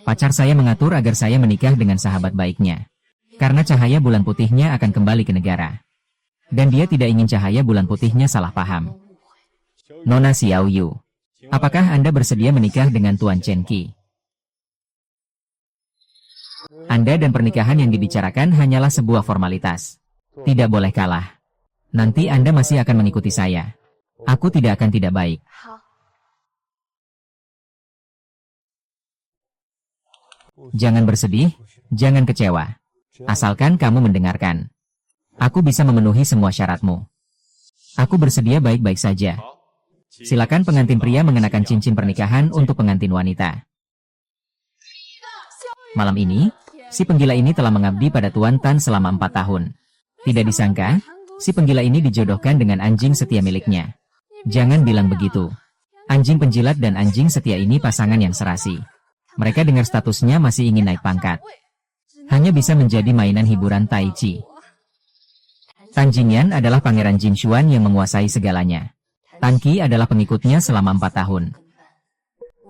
Pacar saya mengatur agar saya menikah dengan sahabat baiknya. Karena cahaya bulan putihnya akan kembali ke negara. Dan dia tidak ingin cahaya bulan putihnya salah paham. Nona Xiao Yu, apakah Anda bersedia menikah dengan Tuan Chen Qi? Anda dan pernikahan yang dibicarakan hanyalah sebuah formalitas. Tidak boleh kalah. Nanti Anda masih akan mengikuti saya. Aku tidak akan tidak baik. Jangan bersedih, jangan kecewa. Asalkan kamu mendengarkan. Aku bisa memenuhi semua syaratmu. Aku bersedia baik-baik saja. Silakan pengantin pria mengenakan cincin pernikahan untuk pengantin wanita. Malam ini, si penggila ini telah mengabdi pada Tuan Tan selama 4 tahun. Tidak disangka, si penggila ini dijodohkan dengan anjing setia miliknya. Jangan bilang begitu. Anjing penjilat dan anjing setia ini pasangan yang serasi. Mereka dengar statusnya masih ingin naik pangkat. Hanya bisa menjadi mainan hiburan Tai Chi. Tan Jingyan adalah pangeran Jin Xuan yang menguasai segalanya. Tan Qi adalah pengikutnya selama 4 tahun.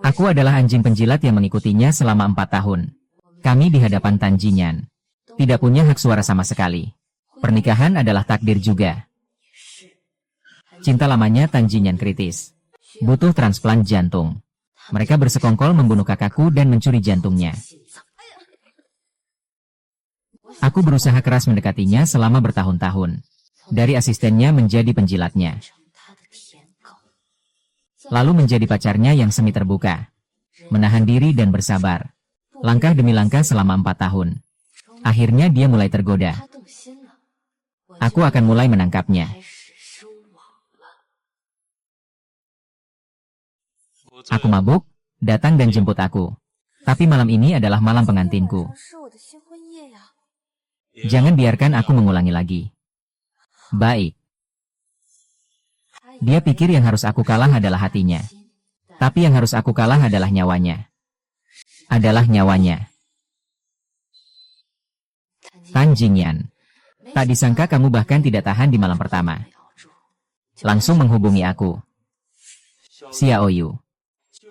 Aku adalah anjing penjilat yang mengikutinya selama 4 tahun. Kami di hadapan Tan Jingyan. Tidak punya hak suara sama sekali. Pernikahan adalah takdir juga. Cinta lamanya Tan Jingyan kritis. Butuh transplant jantung. Mereka bersekongkol membunuh kakakku dan mencuri jantungnya. Aku berusaha keras mendekatinya selama bertahun-tahun. Dari asistennya menjadi penjilatnya. Lalu menjadi pacarnya yang semi terbuka. Menahan diri dan bersabar. Langkah demi langkah selama 4 tahun. Akhirnya dia mulai tergoda. Aku akan mulai menangkapnya. Aku mabuk, datang dan jemput aku. Tapi malam ini adalah malam pengantinku. Jangan biarkan aku mengulangi lagi. Baik. Dia pikir yang harus aku kalah adalah hatinya. Tapi yang harus aku kalah adalah nyawanya. Adalah nyawanya. Tan Jingyan. Tak disangka kamu bahkan tidak tahan di malam pertama. Langsung menghubungi aku. Xiao Yu.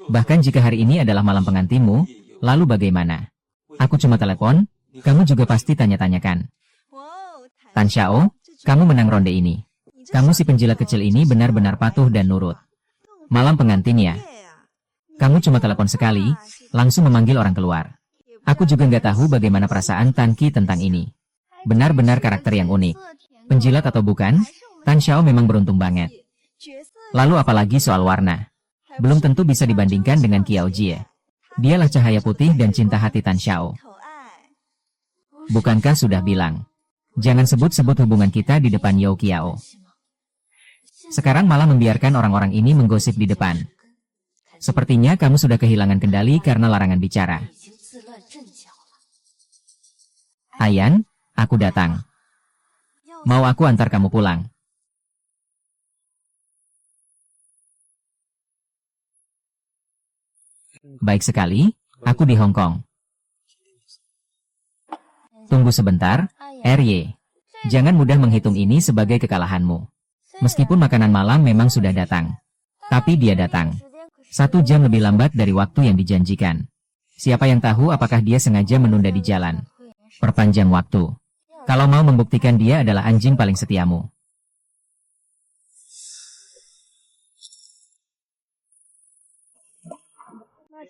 Bahkan jika hari ini adalah malam pengantinmu, lalu bagaimana? Aku cuma telepon, kamu juga pasti tanya-tanyakan. Tan Xiao, kamu menang ronde ini. Kamu si penjilat kecil ini benar-benar patuh dan nurut. Malam pengantin ya. Kamu cuma telepon sekali, langsung memanggil orang keluar. Aku juga nggak tahu bagaimana perasaan Tan Qi tentang ini. Benar-benar karakter yang unik. Penjilat atau bukan, Tan Xiao memang beruntung banget. Lalu apalagi soal warna. Belum tentu bisa dibandingkan dengan Qiao Jie. Dialah cahaya putih dan cinta hati Tan Xiao. Bukankah sudah bilang? Jangan sebut-sebut hubungan kita di depan Yao Qiao. Sekarang malah membiarkan orang-orang ini menggosip di depan. Sepertinya kamu sudah kehilangan kendali karena larangan bicara. Ayan, aku datang. Mau aku antar kamu pulang? Baik sekali, aku di Hong Kong. Tunggu sebentar, RY. Jangan mudah menghitung ini sebagai kekalahanmu. Meskipun makanan malam memang sudah datang. Tapi dia datang. 1 jam lebih lambat dari waktu yang dijanjikan. Siapa yang tahu apakah dia sengaja menunda di jalan. Perpanjang waktu. Kalau mau membuktikan dia adalah anjing paling setiamu.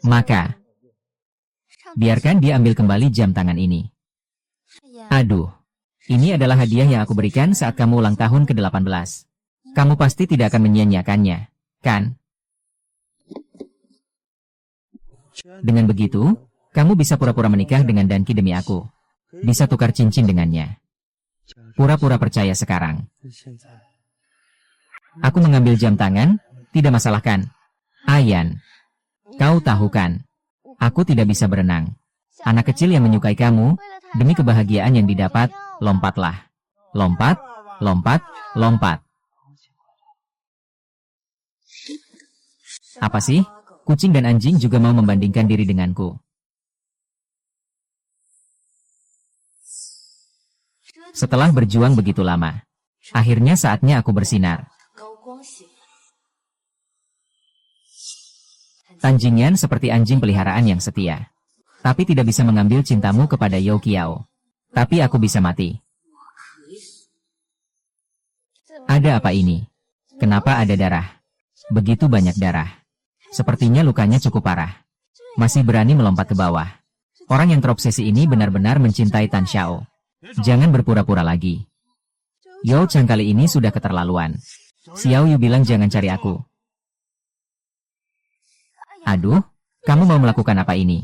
Maka, biarkan dia ambil kembali jam tangan ini. Aduh, ini adalah hadiah yang aku berikan saat kamu ulang tahun ke-18. Kamu pasti tidak akan menyia-nyiakannya, kan? Dengan begitu, kamu bisa pura-pura menikah dengan Danki demi aku. Bisa tukar cincin dengannya. Pura-pura percaya sekarang. Aku mengambil jam tangan, tidak masalah kan? Ayan. Kau tahu kan, aku tidak bisa berenang. Anak kecil yang menyukai kamu, demi kebahagiaan yang didapat, lompatlah. Lompat, lompat, lompat. Apa sih? Kucing dan anjing juga mau membandingkan diri denganku. Setelah berjuang begitu lama, akhirnya saatnya aku bersinar. Tan Jingyan seperti anjing peliharaan yang setia. tapi tidak bisa mengambil cintamu kepada Yao Qiao. Tapi aku bisa mati. Ada apa ini? Kenapa ada darah? Begitu banyak darah. Sepertinya lukanya cukup parah. Masih berani melompat ke bawah. Orang yang terobsesi ini benar-benar mencintai Tan Xiao. Jangan berpura-pura lagi. Yao Chang kali ini sudah keterlaluan. Xiao Yu bilang jangan cari aku. Aduh, kamu mau melakukan apa ini?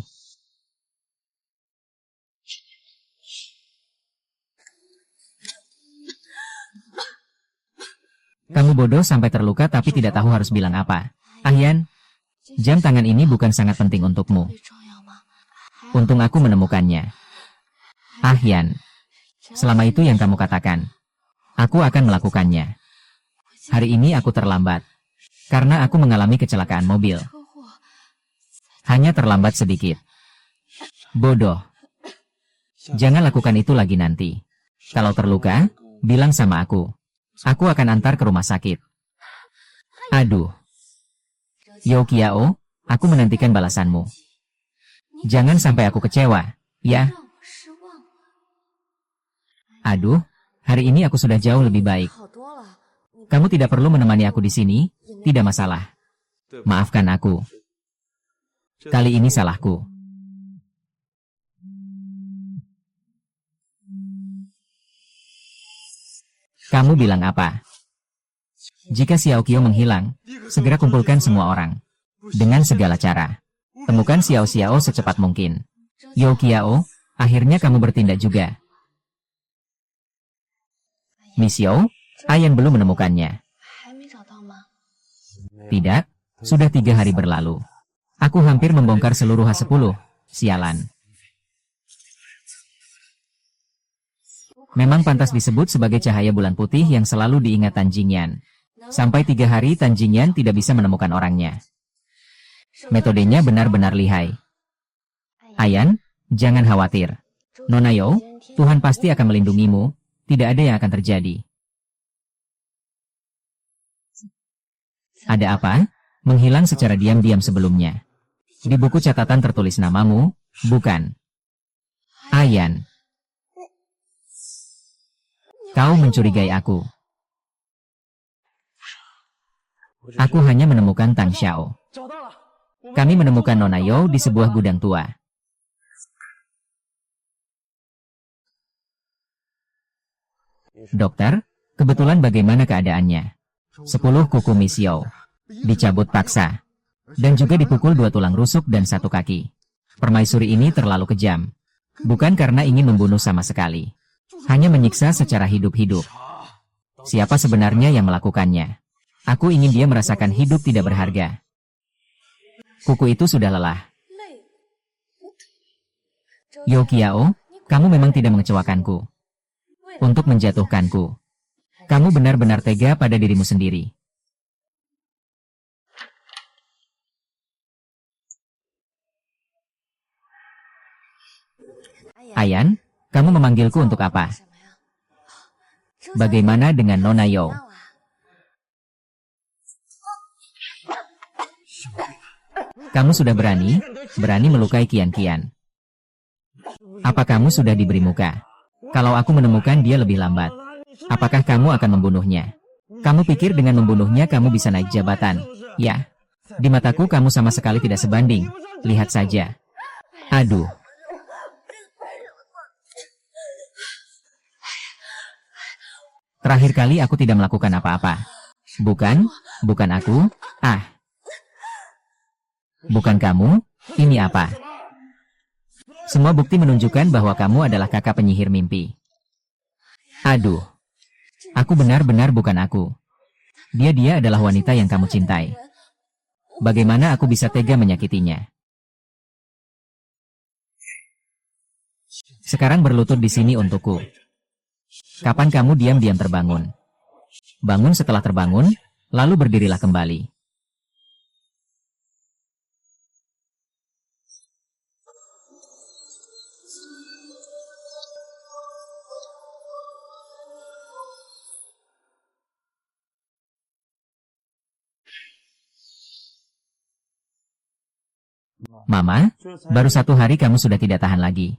Kamu bodoh sampai terluka tapi tidak tahu harus bilang apa. Yan, jam tangan ini bukan sangat penting untukmu. Untung aku menemukannya. Yan, selama itu yang kamu katakan. Aku akan melakukannya. Hari ini aku terlambat. Karena aku mengalami kecelakaan mobil. Hanya terlambat sedikit. Bodoh. Jangan lakukan itu lagi nanti. Kalau terluka, bilang sama aku. Aku akan antar ke rumah sakit. Aduh. Yao Qiao, aku menantikan balasanmu. Jangan sampai aku kecewa, ya. Aduh, hari ini aku sudah jauh lebih baik. Kamu tidak perlu menemani aku di sini, tidak masalah. Maafkan aku. Kali ini salahku. Kamu bilang apa? Jika Xiao Qiao menghilang, segera kumpulkan semua orang. Dengan segala cara. Temukan Xiao Xiao secepat mungkin. Yao Qiao, akhirnya kamu bertindak juga. Miss Yao, Yan belum menemukannya. Tidak, sudah 3 hari berlalu. Aku hampir membongkar seluruh H10. Sialan. Memang pantas disebut sebagai cahaya bulan putih yang selalu diingat Tan Jingyan. Sampai 3 hari Tan Jingyan tidak bisa menemukan orangnya. Metodenya benar-benar lihai. Yan, jangan khawatir. Nona Yao, Tuhan pasti akan melindungimu. Tidak ada yang akan terjadi. Ada apa? Menghilang secara diam-diam sebelumnya. Di buku catatan tertulis namamu, bukan? Yan. Kau mencurigai aku. Aku hanya menemukan Tang Xiao. Kami menemukan Nona Yao di sebuah gudang tua. Dokter, kebetulan bagaimana keadaannya? 10 kuku Miss Yao. Dicabut paksa. Dan juga dipukul 2 tulang rusuk dan 1 kaki. Permaisuri ini terlalu kejam. Bukan karena ingin membunuh sama sekali. Hanya menyiksa secara hidup-hidup. Siapa sebenarnya yang melakukannya? Aku ingin dia merasakan hidup tidak berharga. Kuku itu sudah lelah. Yao Qiao, kamu memang tidak mengecewakanku. Untuk menjatuhkanku. Kamu benar-benar tega pada dirimu sendiri. Yan, kamu memanggilku untuk apa? Bagaimana dengan Nona Yao? Kamu sudah berani melukai Qian. Apa kamu sudah diberi muka? Kalau aku menemukan dia lebih lambat, apakah kamu akan membunuhnya? Kamu pikir dengan membunuhnya kamu bisa naik jabatan? Ya. Di mataku kamu sama sekali tidak sebanding. Lihat saja. Aduh. Terakhir kali aku tidak melakukan apa-apa. Bukan aku. Bukan kamu, ini apa? Semua bukti menunjukkan bahwa kamu adalah kakak penyihir mimpi. Aduh. Aku benar-benar bukan aku. Dia adalah wanita yang kamu cintai. Bagaimana aku bisa tega menyakitinya? Sekarang berlutut di sini untukku. Kapan kamu diam-diam terbangun? Bangun setelah terbangun, lalu berdirilah kembali. Mama, baru 1 hari kamu sudah tidak tahan lagi.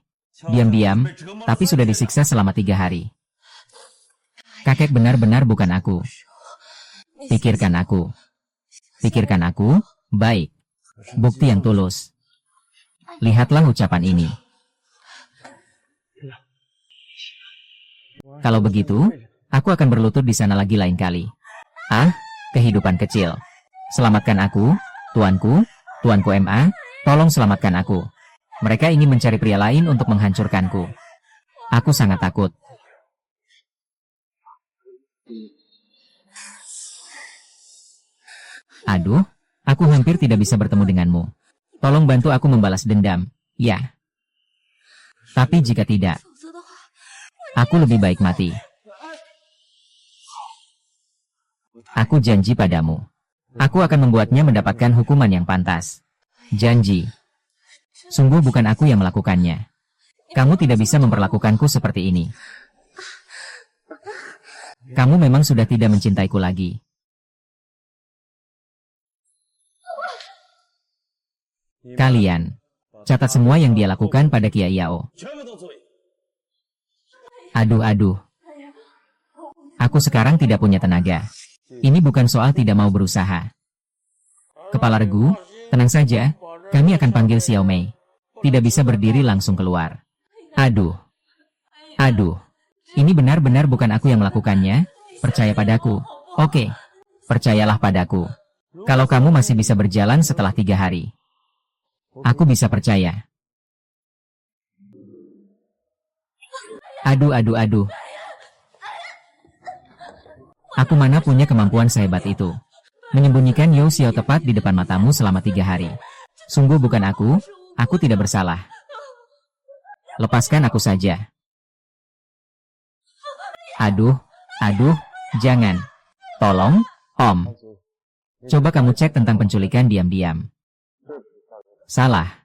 Diam-diam, tapi sudah disiksa selama 3 hari. Kakek benar-benar bukan aku. Pikirkan aku. Pikirkan aku, baik. Bukti yang tulus. Lihatlah ucapan ini. Kalau begitu, aku akan berlutut di sana lagi lain kali. Ah, kehidupan kecil. Selamatkan aku, tuanku MA, tolong selamatkan aku. Mereka ingin mencari pria lain untuk menghancurkanku. Aku sangat takut. Aduh, aku hampir tidak bisa bertemu denganmu. Tolong bantu aku membalas dendam, ya. Tapi jika tidak, aku lebih baik mati. Aku janji padamu. Aku akan membuatnya mendapatkan hukuman yang pantas. Janji. Sungguh bukan aku yang melakukannya. Kamu tidak bisa memperlakukanku seperti ini. Kamu memang sudah tidak mencintaiku lagi. Kalian, catat semua yang dia lakukan pada Kiai Yao. Aduh. Aku sekarang tidak punya tenaga. Ini bukan soal tidak mau berusaha. Kepala regu, tenang saja, kami akan panggil Xiao Mei. Tidak bisa berdiri langsung keluar. Aduh. Ini benar-benar bukan aku yang melakukannya. Percaya padaku. Oke, percayalah padaku. Kalau kamu masih bisa berjalan setelah 3 hari. Aku bisa percaya. Aduh. Aku mana punya kemampuan sehebat itu. Menyembunyikan Yao Xiao tepat di depan matamu selama 3 hari. Sungguh bukan aku tidak bersalah. Lepaskan aku saja. Aduh, jangan. Tolong, Om. Coba kamu cek tentang penculikan diam-diam. Salah.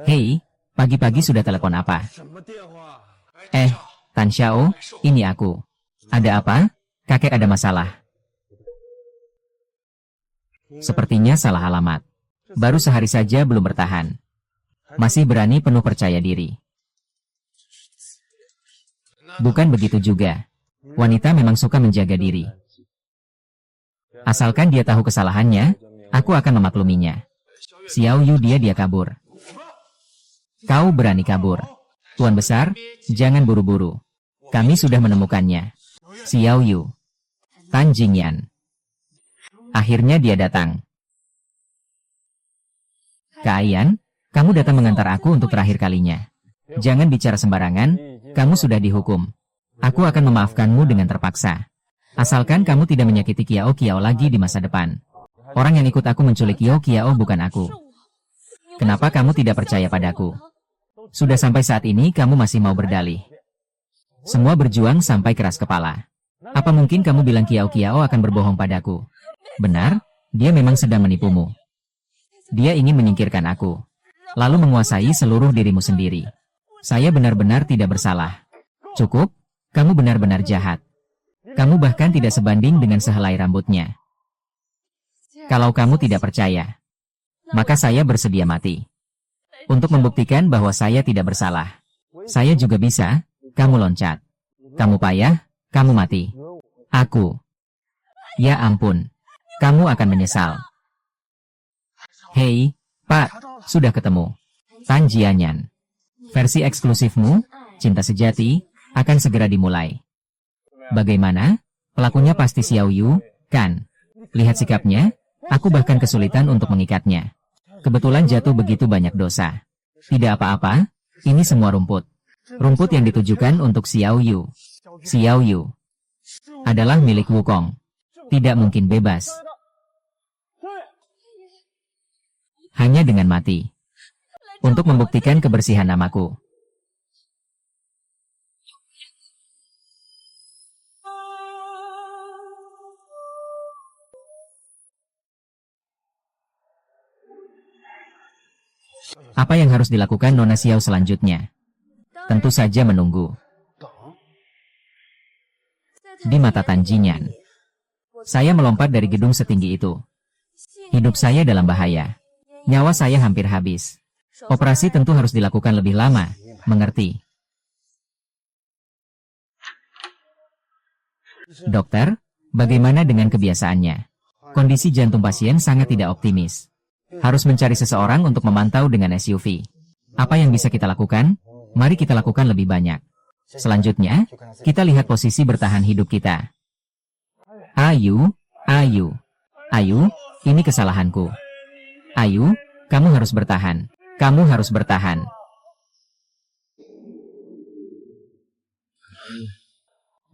Hei, pagi-pagi sudah telepon apa? Tan Xiao, ini aku. Ada apa? Kakek ada masalah. Sepertinya salah alamat. Baru sehari saja belum bertahan. Masih berani penuh percaya diri. Bukan begitu juga. Wanita memang suka menjaga diri. Asalkan dia tahu kesalahannya, aku akan memakluminya. Xiao Yu dia kabur. Kau berani kabur. Tuan besar, jangan buru-buru. Kami sudah menemukannya. Xiao Yu. Tan Jingyan. Akhirnya dia datang. Kaiyan, kamu datang mengantar aku untuk terakhir kalinya. Jangan bicara sembarangan, kamu sudah dihukum. Aku akan memaafkanmu dengan terpaksa. Asalkan kamu tidak menyakiti Kiao lagi di masa depan. Orang yang ikut aku menculik Kiao bukan aku. Kenapa kamu tidak percaya padaku? Sudah sampai saat ini kamu masih mau berdalih. Semua berjuang sampai keras kepala. Apa mungkin kamu bilang Kiao akan berbohong padaku? Benar, dia memang sedang menipumu. Dia ingin menyingkirkan aku, lalu menguasai seluruh dirimu sendiri. Saya benar-benar tidak bersalah. Cukup, kamu benar-benar jahat. Kamu bahkan tidak sebanding dengan sehelai rambutnya. Kalau kamu tidak percaya, maka saya bersedia mati. Untuk membuktikan bahwa saya tidak bersalah. Saya juga bisa, kamu loncat. Kamu payah, kamu mati. Aku. Ya ampun. Kamu akan menyesal. Hei, Pak, sudah ketemu. Tan Jianyan. Versi eksklusifmu, Cinta Sejati, akan segera dimulai. Bagaimana? Pelakunya pasti Xiao Yu, kan? Lihat sikapnya, aku bahkan kesulitan untuk mengikatnya. Kebetulan jatuh begitu banyak dosa. Tidak apa-apa, ini semua rumput. Rumput yang ditujukan untuk Xiao Yu. Xiao Yu adalah milik Wukong. Tidak mungkin bebas. Hanya dengan mati. Untuk membuktikan kebersihan namaku. Apa yang harus dilakukan Nona Xiao selanjutnya? Tentu saja menunggu. Di mata Tan Jingyan, Saya melompat dari gedung setinggi itu. Hidup saya dalam bahaya. Nyawa saya hampir habis. Operasi tentu harus dilakukan lebih lama, mengerti? Dokter, bagaimana dengan kebiasaannya? Kondisi jantung pasien sangat tidak optimis. Harus mencari seseorang untuk memantau dengan SUV. Apa yang bisa kita lakukan? Mari kita lakukan lebih banyak. Selanjutnya, kita lihat posisi bertahan hidup kita. Ayu, ini kesalahanku. Ayu, kamu harus bertahan. Kamu harus bertahan.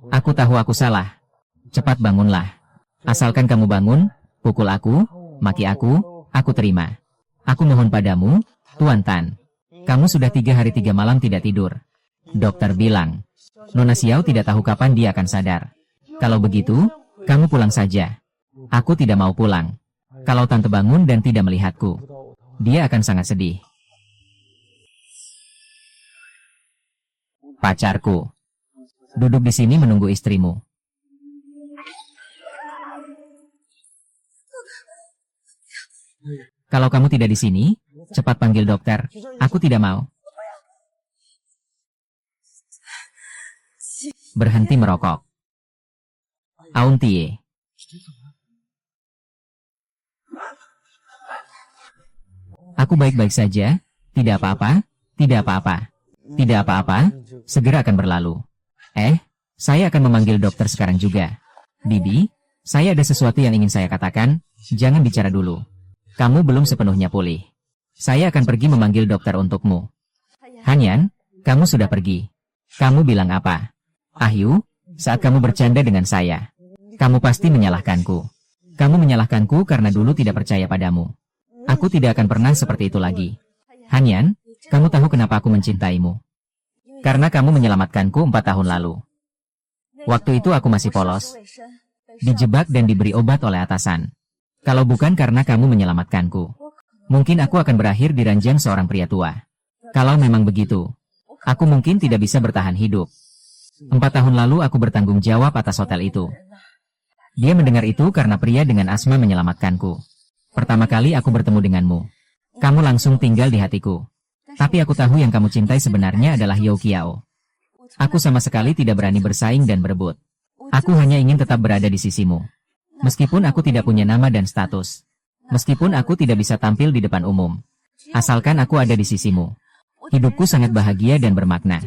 Aku tahu aku salah. Cepat bangunlah. Asalkan kamu bangun, pukul aku, maki aku terima. Aku mohon padamu, Tuan Tan. Kamu sudah 3 hari 3 malam tidak tidur. Dokter bilang, Nona Xiao tidak tahu kapan dia akan sadar. Kalau begitu, kamu pulang saja. Aku tidak mau pulang. Kalau tante bangun dan tidak melihatku, dia akan sangat sedih. Pacarku. Duduk di sini menunggu istrimu. Kalau kamu tidak di sini, cepat panggil dokter. Aku tidak mau. Berhenti merokok. Auntie. Aku baik-baik saja. Tidak apa-apa. Tidak apa-apa. Tidak apa-apa. Segera akan berlalu. Saya akan memanggil dokter sekarang juga. Bibi, saya ada sesuatu yang ingin saya katakan. Jangan bicara dulu. Kamu belum sepenuhnya pulih. Saya akan pergi memanggil dokter untukmu. Hanyan, kamu sudah pergi. Kamu bilang apa? Ahyu, saat kamu bercanda dengan saya, kamu pasti menyalahkanku. Kamu menyalahkanku karena dulu tidak percaya padamu. Aku tidak akan pernah seperti itu lagi. Hanyan, kamu tahu kenapa aku mencintaimu? Karena kamu menyelamatkanku 4 tahun lalu. Waktu itu aku masih polos, dijebak dan diberi obat oleh atasan. Kalau bukan karena kamu menyelamatkanku, mungkin aku akan berakhir di ranjang seorang pria tua. Kalau memang begitu, aku mungkin tidak bisa bertahan hidup. 4 tahun lalu aku bertanggung jawab atas hotel itu. Dia mendengar itu karena pria dengan asma menyelamatkanku. Pertama kali aku bertemu denganmu, kamu langsung tinggal di hatiku. Tapi aku tahu yang kamu cintai sebenarnya adalah Yao Qiao. Aku sama sekali tidak berani bersaing dan berebut. Aku hanya ingin tetap berada di sisimu. Meskipun aku tidak punya nama dan status. Meskipun aku tidak bisa tampil di depan umum. Asalkan aku ada di sisimu. Hidupku sangat bahagia dan bermakna.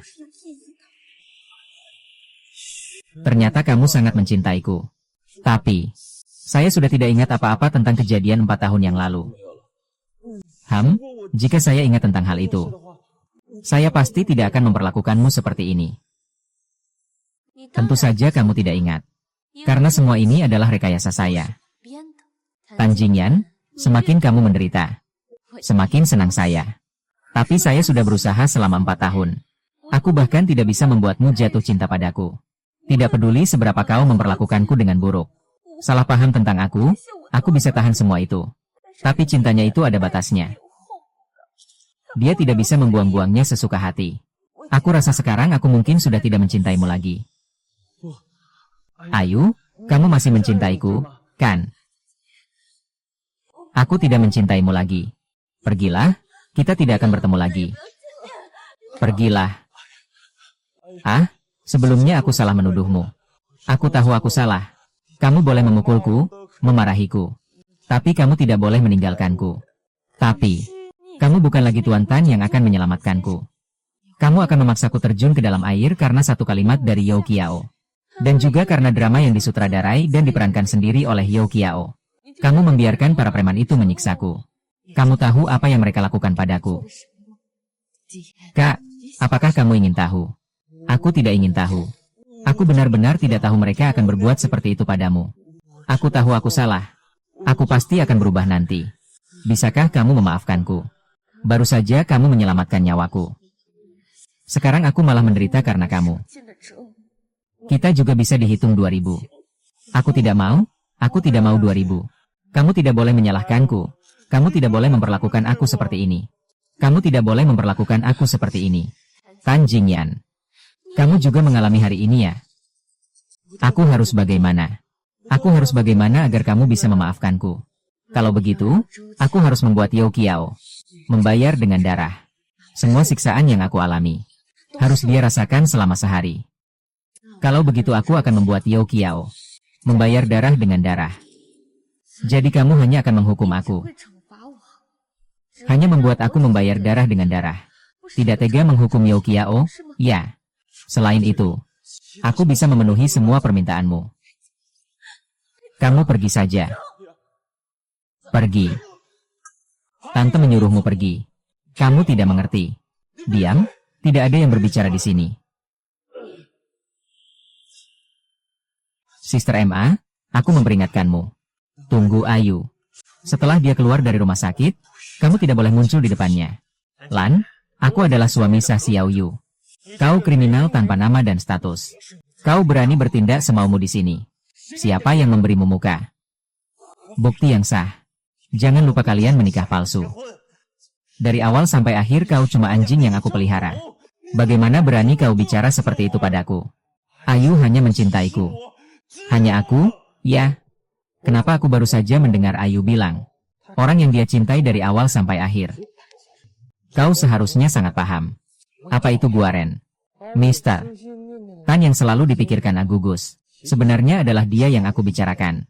Ternyata kamu sangat mencintaiku. Tapi, saya sudah tidak ingat apa-apa tentang kejadian 4 tahun yang lalu. Jika saya ingat tentang hal itu, saya pasti tidak akan memperlakukanmu seperti ini. Tentu saja kamu tidak ingat. Karena semua ini adalah rekayasa saya. Tan Jingyan, semakin kamu menderita, semakin senang saya. Tapi saya sudah berusaha selama 4 tahun. Aku bahkan tidak bisa membuatmu jatuh cinta padaku. Tidak peduli seberapa kau memperlakukanku dengan buruk. Salah paham tentang aku bisa tahan semua itu. Tapi cintanya itu ada batasnya. Dia tidak bisa membuang-buangnya sesuka hati. Aku rasa sekarang aku mungkin sudah tidak mencintaimu lagi. Ayu, kamu masih mencintaiku, kan? Aku tidak mencintaimu lagi. Pergilah, kita tidak akan bertemu lagi. Pergilah. Sebelumnya aku salah menuduhmu. Aku tahu aku salah. Kamu boleh memukulku, memarahiku. Tapi kamu tidak boleh meninggalkanku. Tapi, kamu bukan lagi Tuan Tan yang akan menyelamatkanku. Kamu akan memaksaku terjun ke dalam air karena satu kalimat dari Yao Qiao. Dan juga karena drama yang disutradarai dan diperankan sendiri oleh Yao Qiao. Kamu membiarkan para preman itu menyiksaku. Kamu tahu apa yang mereka lakukan padaku. Kak, apakah kamu ingin tahu? Aku tidak ingin tahu. Aku benar-benar tidak tahu mereka akan berbuat seperti itu padamu. Aku tahu aku salah. Aku pasti akan berubah nanti. Bisakah kamu memaafkanku? Baru saja kamu menyelamatkan nyawaku. Sekarang aku malah menderita karena kamu. Kita juga bisa dihitung 2000. Aku tidak mau 2000. Kamu tidak boleh menyalahkanku. Kamu tidak boleh memperlakukan aku seperti ini. Kamu tidak boleh memperlakukan aku seperti ini. Tan Jingyan. Kamu juga mengalami hari ini ya? Aku harus bagaimana? Aku harus bagaimana agar kamu bisa memaafkanku? Kalau begitu, aku harus membuat Yao Qiao membayar dengan darah. Semua siksaan yang aku alami harus dia rasakan selama sehari. Kalau begitu aku akan membuat Yao Qiao membayar darah dengan darah. Jadi kamu hanya akan menghukum aku. Hanya membuat aku membayar darah dengan darah. Tidak tega menghukum Yao Qiao? Ya. Selain itu, aku bisa memenuhi semua permintaanmu. Kamu pergi saja. Pergi. Tante menyuruhmu pergi. Kamu tidak mengerti. Diam, tidak ada yang berbicara di sini. Sister MA, aku memperingatkanmu. Tunggu Ayu. Setelah dia keluar dari rumah sakit, kamu tidak boleh muncul di depannya. Lan, aku adalah suami Sha Xiaoyu. Kau kriminal tanpa nama dan status. Kau berani bertindak semaumu di sini. Siapa yang memberimu muka? Bukti yang sah. Jangan lupa kalian menikah palsu. Dari awal sampai akhir kau cuma anjing yang aku pelihara. Bagaimana berani kau bicara seperti itu padaku? Ayu hanya mencintaiku. Hanya aku? Ya. Kenapa aku baru saja mendengar Ayu bilang? Orang yang dia cintai dari awal sampai akhir. Kau seharusnya sangat paham. Apa itu Guaren? Mister Tan yang selalu dipikirkan Agugus. Sebenarnya adalah dia yang aku bicarakan.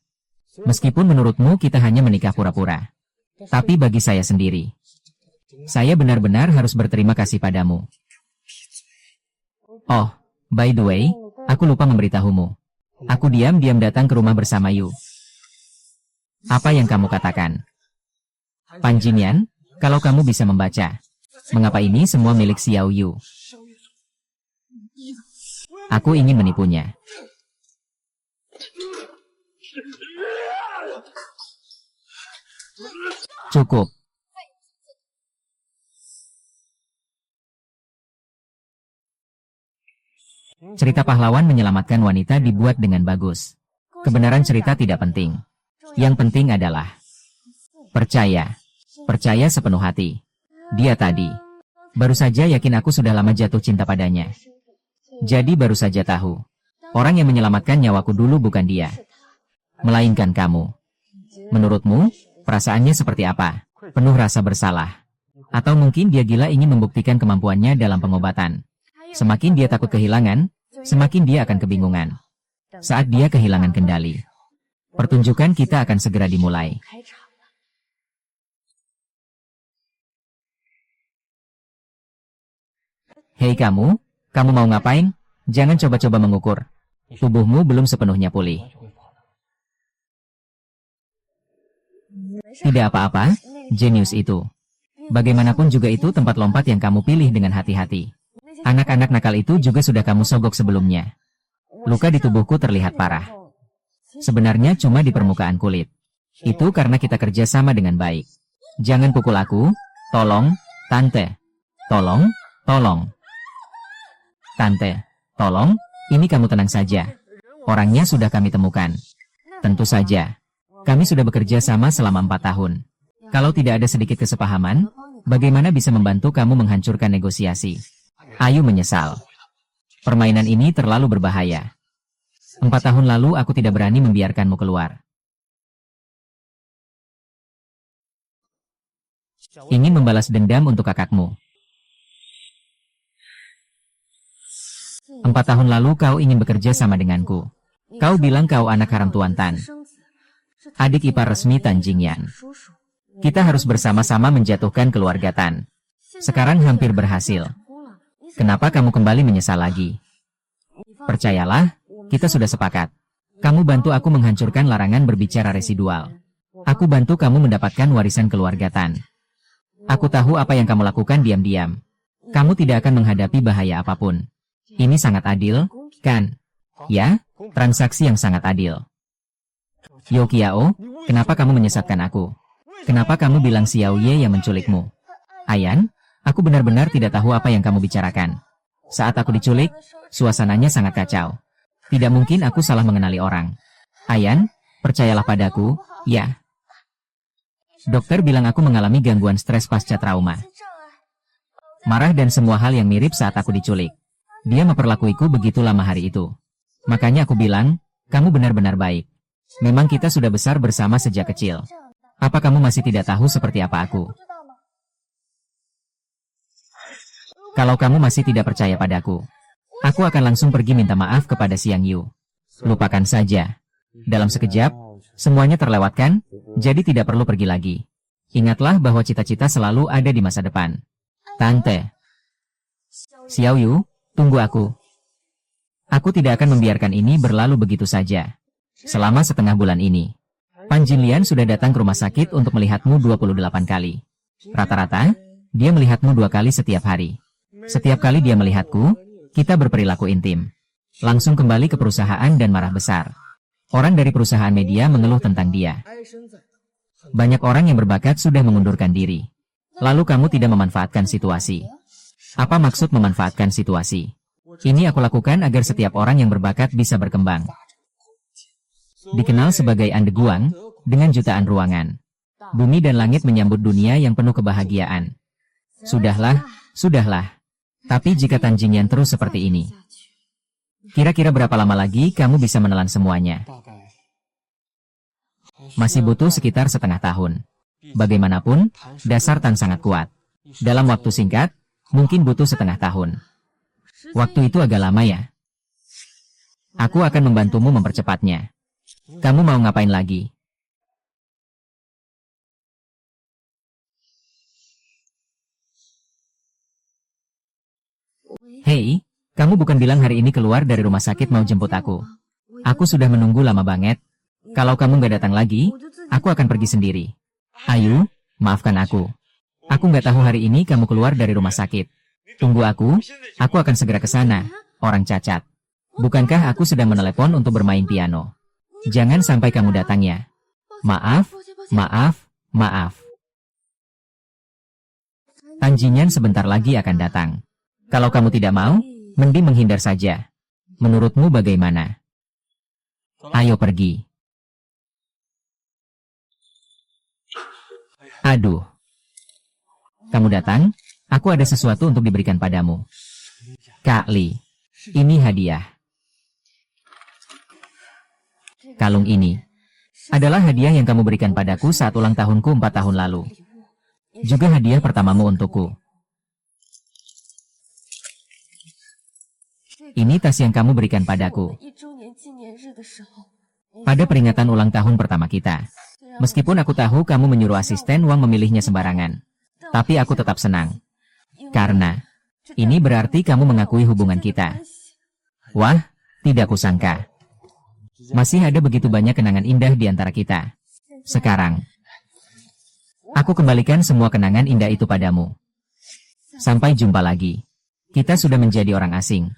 Meskipun menurutmu kita hanya menikah pura-pura. Tapi bagi saya sendiri, saya benar-benar harus berterima kasih padamu. Oh, by the way, aku lupa memberitahumu. Aku diam-diam datang ke rumah bersama Yu. Apa yang kamu katakan? Panjinian, kalau kamu bisa membaca, mengapa ini semua milik Xiao Yu? Aku ingin menipunya. Cukup. Cerita pahlawan menyelamatkan wanita dibuat dengan bagus. Kebenaran cerita tidak penting. Yang penting adalah percaya. Percaya sepenuh hati. Dia tadi baru saja yakin aku sudah lama jatuh cinta padanya. Jadi baru saja tahu. Orang yang menyelamatkan nyawaku dulu bukan dia, melainkan kamu. Menurutmu, perasaannya seperti apa? Penuh rasa bersalah. Atau mungkin dia gila ingin membuktikan kemampuannya dalam pengobatan. Semakin dia takut kehilangan, semakin dia akan kebingungan. Saat dia kehilangan kendali, pertunjukan kita akan segera dimulai. Hei kamu mau ngapain? Jangan coba-coba mengukur. Tubuhmu belum sepenuhnya pulih. Tidak apa-apa, jenius itu. Bagaimanapun juga itu tempat lompat yang kamu pilih dengan hati-hati. Anak-anak nakal itu juga sudah kamu sogok sebelumnya. Luka di tubuhku terlihat parah. Sebenarnya cuma di permukaan kulit. Itu karena kita kerja sama dengan baik. Jangan pukul aku, tolong, Tante. Tolong, tolong. Tante, tolong, ini kamu tenang saja. Orangnya sudah kami temukan. Tentu saja. Kami sudah bekerja sama selama 4 tahun. Kalau tidak ada sedikit kesepahaman, bagaimana bisa membantu kamu menghancurkan negosiasi? Ayu menyesal. Permainan ini terlalu berbahaya. 4 tahun lalu aku tidak berani membiarkanmu keluar. Ingin membalas dendam untuk kakakmu. 4 tahun lalu kau ingin bekerja sama denganku. Kau bilang kau anak haram Tuan Tan. Adik ipar resmi Tan Jingyan. Kita harus bersama-sama menjatuhkan keluarga Tan. Sekarang hampir berhasil. Kenapa kamu kembali menyesal lagi? Percayalah, kita sudah sepakat. Kamu bantu aku menghancurkan larangan berbicara residual. Aku bantu kamu mendapatkan warisan keluarga Tan. Aku tahu apa yang kamu lakukan diam-diam. Kamu tidak akan menghadapi bahaya apapun. Ini sangat adil, kan? Ya, transaksi yang sangat adil. Yao Qiao, kenapa kamu menyesatkan aku? Kenapa kamu bilang Xiao Ye yang menculikmu? Ayan, aku benar-benar tidak tahu apa yang kamu bicarakan. Saat aku diculik, suasananya sangat kacau. Tidak mungkin aku salah mengenali orang. Ayan, percayalah padaku, ya. Dokter bilang aku mengalami gangguan stres pasca trauma. Marah dan semua hal yang mirip saat aku diculik. Dia memperlakuiku begitu lama hari itu. Makanya aku bilang, kamu benar-benar baik. Memang kita sudah besar bersama sejak kecil. Apa kamu masih tidak tahu seperti apa aku? Kalau kamu masih tidak percaya padaku, aku akan langsung pergi minta maaf kepada Xiang Yu. Lupakan saja. Dalam sekejap, semuanya terlewatkan, jadi tidak perlu pergi lagi. Ingatlah bahwa cita-cita selalu ada di masa depan. Tante. Xiao Yu, tunggu aku. Aku tidak akan membiarkan ini berlalu begitu saja. Selama setengah bulan ini, Pan Jinlian sudah datang ke rumah sakit untuk melihatmu 28 kali. Rata-rata, dia melihatmu 2 kali setiap hari. Setiap kali dia melihatku, kita berperilaku intim. Langsung kembali ke perusahaan dan marah besar. Orang dari perusahaan media mengeluh tentang dia. Banyak orang yang berbakat sudah mengundurkan diri. Lalu kamu tidak memanfaatkan situasi. Apa maksud memanfaatkan situasi? Ini aku lakukan agar setiap orang yang berbakat bisa berkembang. Dikenal sebagai Andeguang, dengan jutaan ruangan. Bumi dan langit menyambut dunia yang penuh kebahagiaan. Sudahlah, sudahlah. Tapi jika Tan Jingyan terus seperti ini, kira-kira berapa lama lagi kamu bisa menelan semuanya? Masih butuh sekitar setengah tahun. Bagaimanapun, dasar Tan sangat kuat. Dalam waktu singkat, mungkin butuh setengah tahun. Waktu itu agak lama ya. Aku akan membantumu mempercepatnya. Kamu mau ngapain lagi? Hei, kamu bukan bilang hari ini keluar dari rumah sakit mau jemput aku? Aku sudah menunggu lama banget. Kalau kamu nggak datang lagi, aku akan pergi sendiri. Ayu, maafkan aku. Aku nggak tahu hari ini kamu keluar dari rumah sakit. Tunggu aku akan segera ke sana, orang cacat. Bukankah aku sedang menelepon untuk bermain piano? Jangan sampai kamu datang ya. Maaf, maaf, maaf. Tan Jingyan sebentar lagi akan datang. Kalau kamu tidak mau, mending menghindar saja. Menurutmu bagaimana? Ayo pergi. Aduh. Kamu datang? Aku ada sesuatu untuk diberikan padamu. Kak Li, ini hadiah. Kalung ini adalah hadiah yang kamu berikan padaku saat ulang tahunku 4 tahun lalu. Juga hadiah pertamamu untukku. Ini tas yang kamu berikan padaku pada peringatan ulang tahun pertama kita. Meskipun aku tahu kamu menyuruh asisten Wang memilihnya sembarangan, tapi aku tetap senang. Karena ini berarti kamu mengakui hubungan kita. Wah, tidak kusangka. Masih ada begitu banyak kenangan indah di antara kita. Sekarang, aku kembalikan semua kenangan indah itu padamu. Sampai jumpa lagi. Kita sudah menjadi orang asing.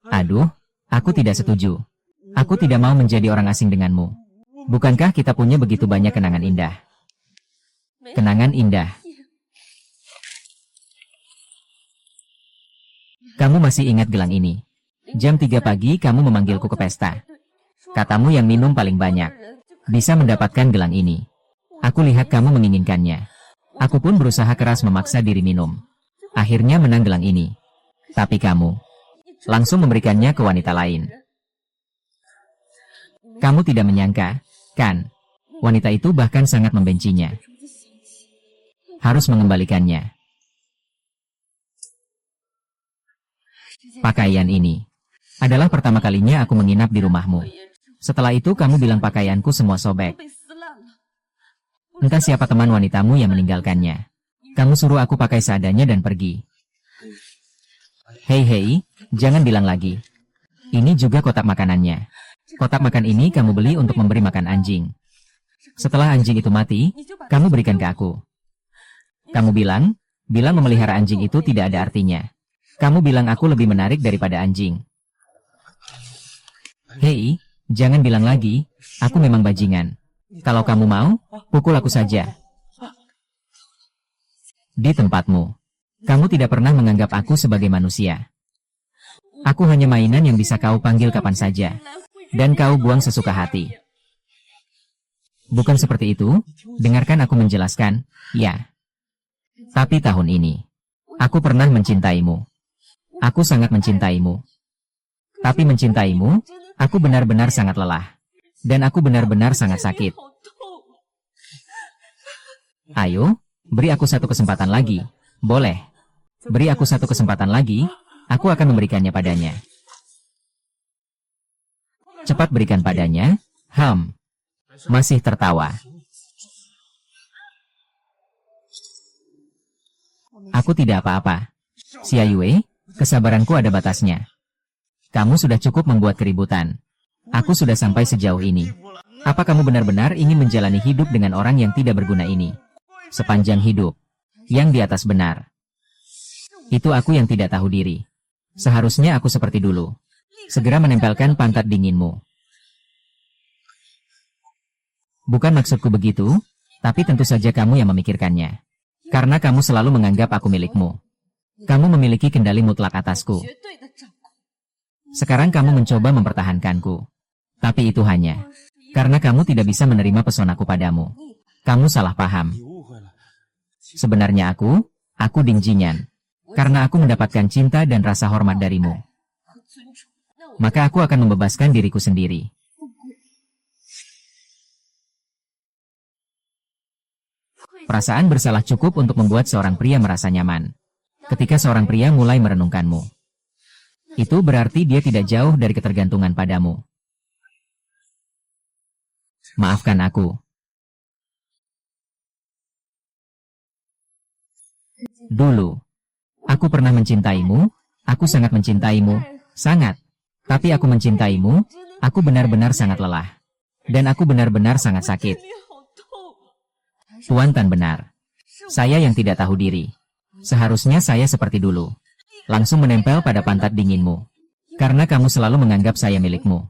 Aduh, aku tidak setuju. Aku tidak mau menjadi orang asing denganmu. Bukankah kita punya begitu banyak kenangan indah? Kenangan indah. Kamu masih ingat gelang ini? Jam 3 pagi kamu memanggilku ke pesta. Katamu yang minum paling banyak bisa mendapatkan gelang ini. Aku lihat kamu menginginkannya. Aku pun berusaha keras memaksa diri minum. Akhirnya menang gelang ini. Tapi kamu langsung memberikannya ke wanita lain. Kamu tidak menyangka, kan? Wanita itu bahkan sangat membencinya. Harus mengembalikannya. Pakaian ini adalah pertama kalinya aku menginap di rumahmu. Setelah itu kamu bilang pakaianku semua sobek. Entah siapa teman wanitamu yang meninggalkannya. Kamu suruh aku pakai seadanya dan pergi. Hei, jangan bilang lagi. Ini juga kotak makanannya. Kotak makan ini kamu beli untuk memberi makan anjing. Setelah anjing itu mati, kamu berikan ke aku. Kamu bilang memelihara anjing itu tidak ada artinya. Kamu bilang aku lebih menarik daripada anjing. Hei, jangan bilang lagi, aku memang bajingan. Kalau kamu mau, pukul aku saja. Di tempatmu, kamu tidak pernah menganggap aku sebagai manusia. Aku hanya mainan yang bisa kau panggil kapan saja. Dan kau buang sesuka hati. Bukan seperti itu, dengarkan aku menjelaskan, ya. Tapi tahun ini, aku pernah mencintaimu. Aku sangat mencintaimu. Tapi mencintaimu, Aku benar-benar sangat lelah. Dan aku benar-benar sangat sakit. Ayo, beri aku satu kesempatan lagi. Boleh. Beri aku satu kesempatan lagi, aku akan memberikannya padanya. Cepat berikan padanya. Masih tertawa. Aku tidak apa-apa. Xia Yue, kesabaranku ada batasnya. Kamu sudah cukup membuat keributan. Aku sudah sampai sejauh ini. Apa kamu benar-benar ingin menjalani hidup dengan orang yang tidak berguna ini? Sepanjang hidup. Yang di atas benar. Itu aku yang tidak tahu diri. Seharusnya aku seperti dulu. Segera menempelkan pantat dinginmu. Bukan maksudku begitu, tapi tentu saja kamu yang memikirkannya. Karena kamu selalu menganggap aku milikmu. Kamu memiliki kendali mutlak atasku. Sekarang kamu mencoba mempertahankanku. Tapi itu hanya karena kamu tidak bisa menerima pesonaku padamu. Kamu salah paham. Sebenarnya aku Ding Jinyan. Karena aku mendapatkan cinta dan rasa hormat darimu. Maka aku akan membebaskan diriku sendiri. Perasaan bersalah cukup untuk membuat seorang pria merasa nyaman. Ketika seorang pria mulai merenungkanmu, itu berarti dia tidak jauh dari ketergantungan padamu. Maafkan aku. Dulu, aku pernah mencintaimu, aku sangat mencintaimu, sangat. Tapi aku mencintaimu, aku benar-benar sangat lelah. Dan aku benar-benar sangat sakit. Tuan Tan benar. Saya yang tidak tahu diri. Seharusnya saya seperti dulu. Langsung menempel pada pantat dinginmu. Karena kamu selalu menganggap saya milikmu.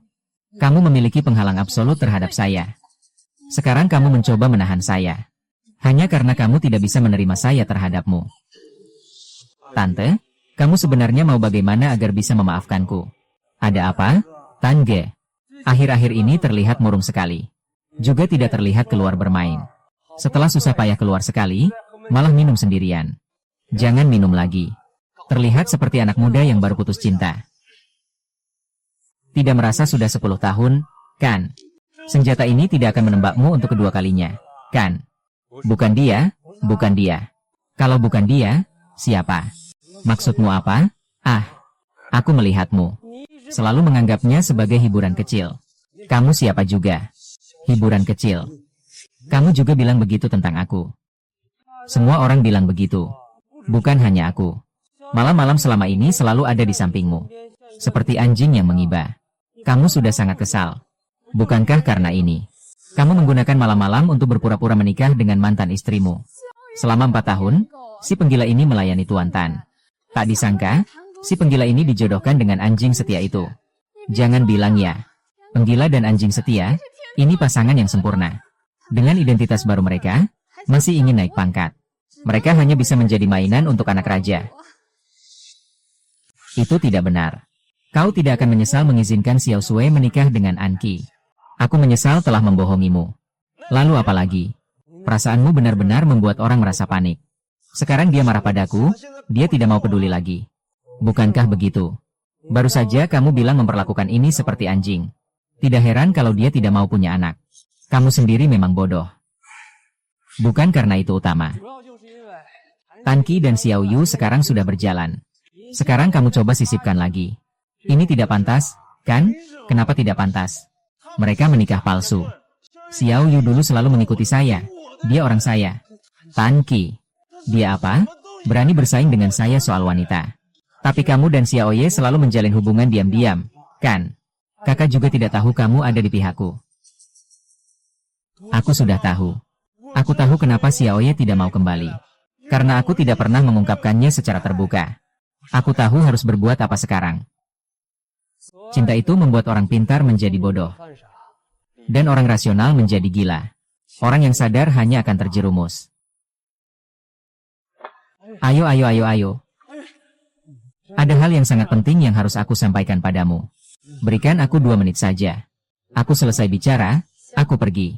Kamu memiliki penghalang absolut terhadap saya. Sekarang kamu mencoba menahan saya. Hanya karena kamu tidak bisa menerima saya terhadapmu. Tante, kamu sebenarnya mau bagaimana agar bisa memaafkanku? Ada apa? Tan Ge. Akhir-akhir ini terlihat murung sekali. Juga tidak terlihat keluar bermain. Setelah susah payah keluar sekali, malah minum sendirian. Jangan minum lagi. Terlihat seperti anak muda yang baru putus cinta. Tidak merasa sudah 10 tahun, kan? Senjata ini tidak akan menembakmu untuk kedua kalinya, kan? Bukan dia, bukan dia. Kalau bukan dia, siapa? Maksudmu apa? Aku melihatmu. Selalu menganggapnya sebagai hiburan kecil. Kamu siapa juga? Hiburan kecil. Kamu juga bilang begitu tentang aku. Semua orang bilang begitu. Bukan hanya aku. Malam-malam selama ini selalu ada di sampingmu. Seperti anjing yang mengiba. Kamu sudah sangat kesal. Bukankah karena ini? Kamu menggunakan malam-malam untuk berpura-pura menikah dengan mantan istrimu. Selama 4 tahun, si penggila ini melayani Tuan Tan. Tak disangka, si penggila ini dijodohkan dengan anjing setia itu. Jangan bilang ya. Penggila dan anjing setia, ini pasangan yang sempurna. Dengan identitas baru mereka, masih ingin naik pangkat. Mereka hanya bisa menjadi mainan untuk anak raja. Itu tidak benar. Kau tidak akan menyesal mengizinkan Xiao Sui menikah dengan An Qi. Aku menyesal telah membohongimu. Lalu apa lagi? Perasaanmu benar-benar membuat orang merasa panik. Sekarang dia marah padaku, dia tidak mau peduli lagi. Bukankah begitu? Baru saja kamu bilang memperlakukan ini seperti anjing. Tidak heran kalau dia tidak mau punya anak. Kamu sendiri memang bodoh. Bukan karena itu utama. Tan Qi dan Xiao Yu sekarang sudah berjalan. Sekarang kamu coba sisipkan lagi. Ini tidak pantas, kan? Kenapa tidak pantas? Mereka menikah palsu. Xiao Yu dulu selalu mengikuti saya. Dia orang saya. Tan Qi. Dia apa? Berani bersaing dengan saya soal wanita. Tapi kamu dan Xiao Ye selalu menjalin hubungan diam-diam, kan? Kakak juga tidak tahu kamu ada di pihakku. Aku sudah tahu. Aku tahu kenapa Xiao Ye tidak mau kembali. Karena aku tidak pernah mengungkapkannya secara terbuka. Aku tahu harus berbuat apa sekarang. Cinta itu membuat orang pintar menjadi bodoh. Dan orang rasional menjadi gila. Orang yang sadar hanya akan terjerumus. Ayo. Ada hal yang sangat penting yang harus aku sampaikan padamu. Berikan aku 2 menit saja. Aku selesai bicara, aku pergi.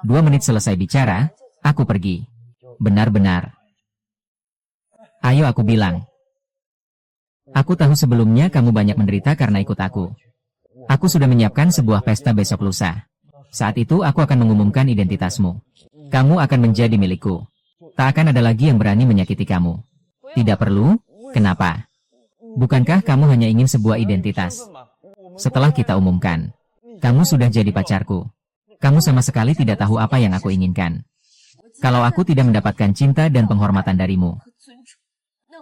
2 menit selesai bicara, aku pergi. Benar-benar. Ayo aku bilang. Aku tahu sebelumnya kamu banyak menderita karena ikut aku. Aku sudah menyiapkan sebuah pesta besok lusa. Saat itu aku akan mengumumkan identitasmu. Kamu akan menjadi milikku. Tak akan ada lagi yang berani menyakiti kamu. Tidak perlu, kenapa? Bukankah kamu hanya ingin sebuah identitas? Setelah kita umumkan, kamu sudah jadi pacarku. Kamu sama sekali tidak tahu apa yang aku inginkan. Kalau aku tidak mendapatkan cinta dan penghormatan darimu,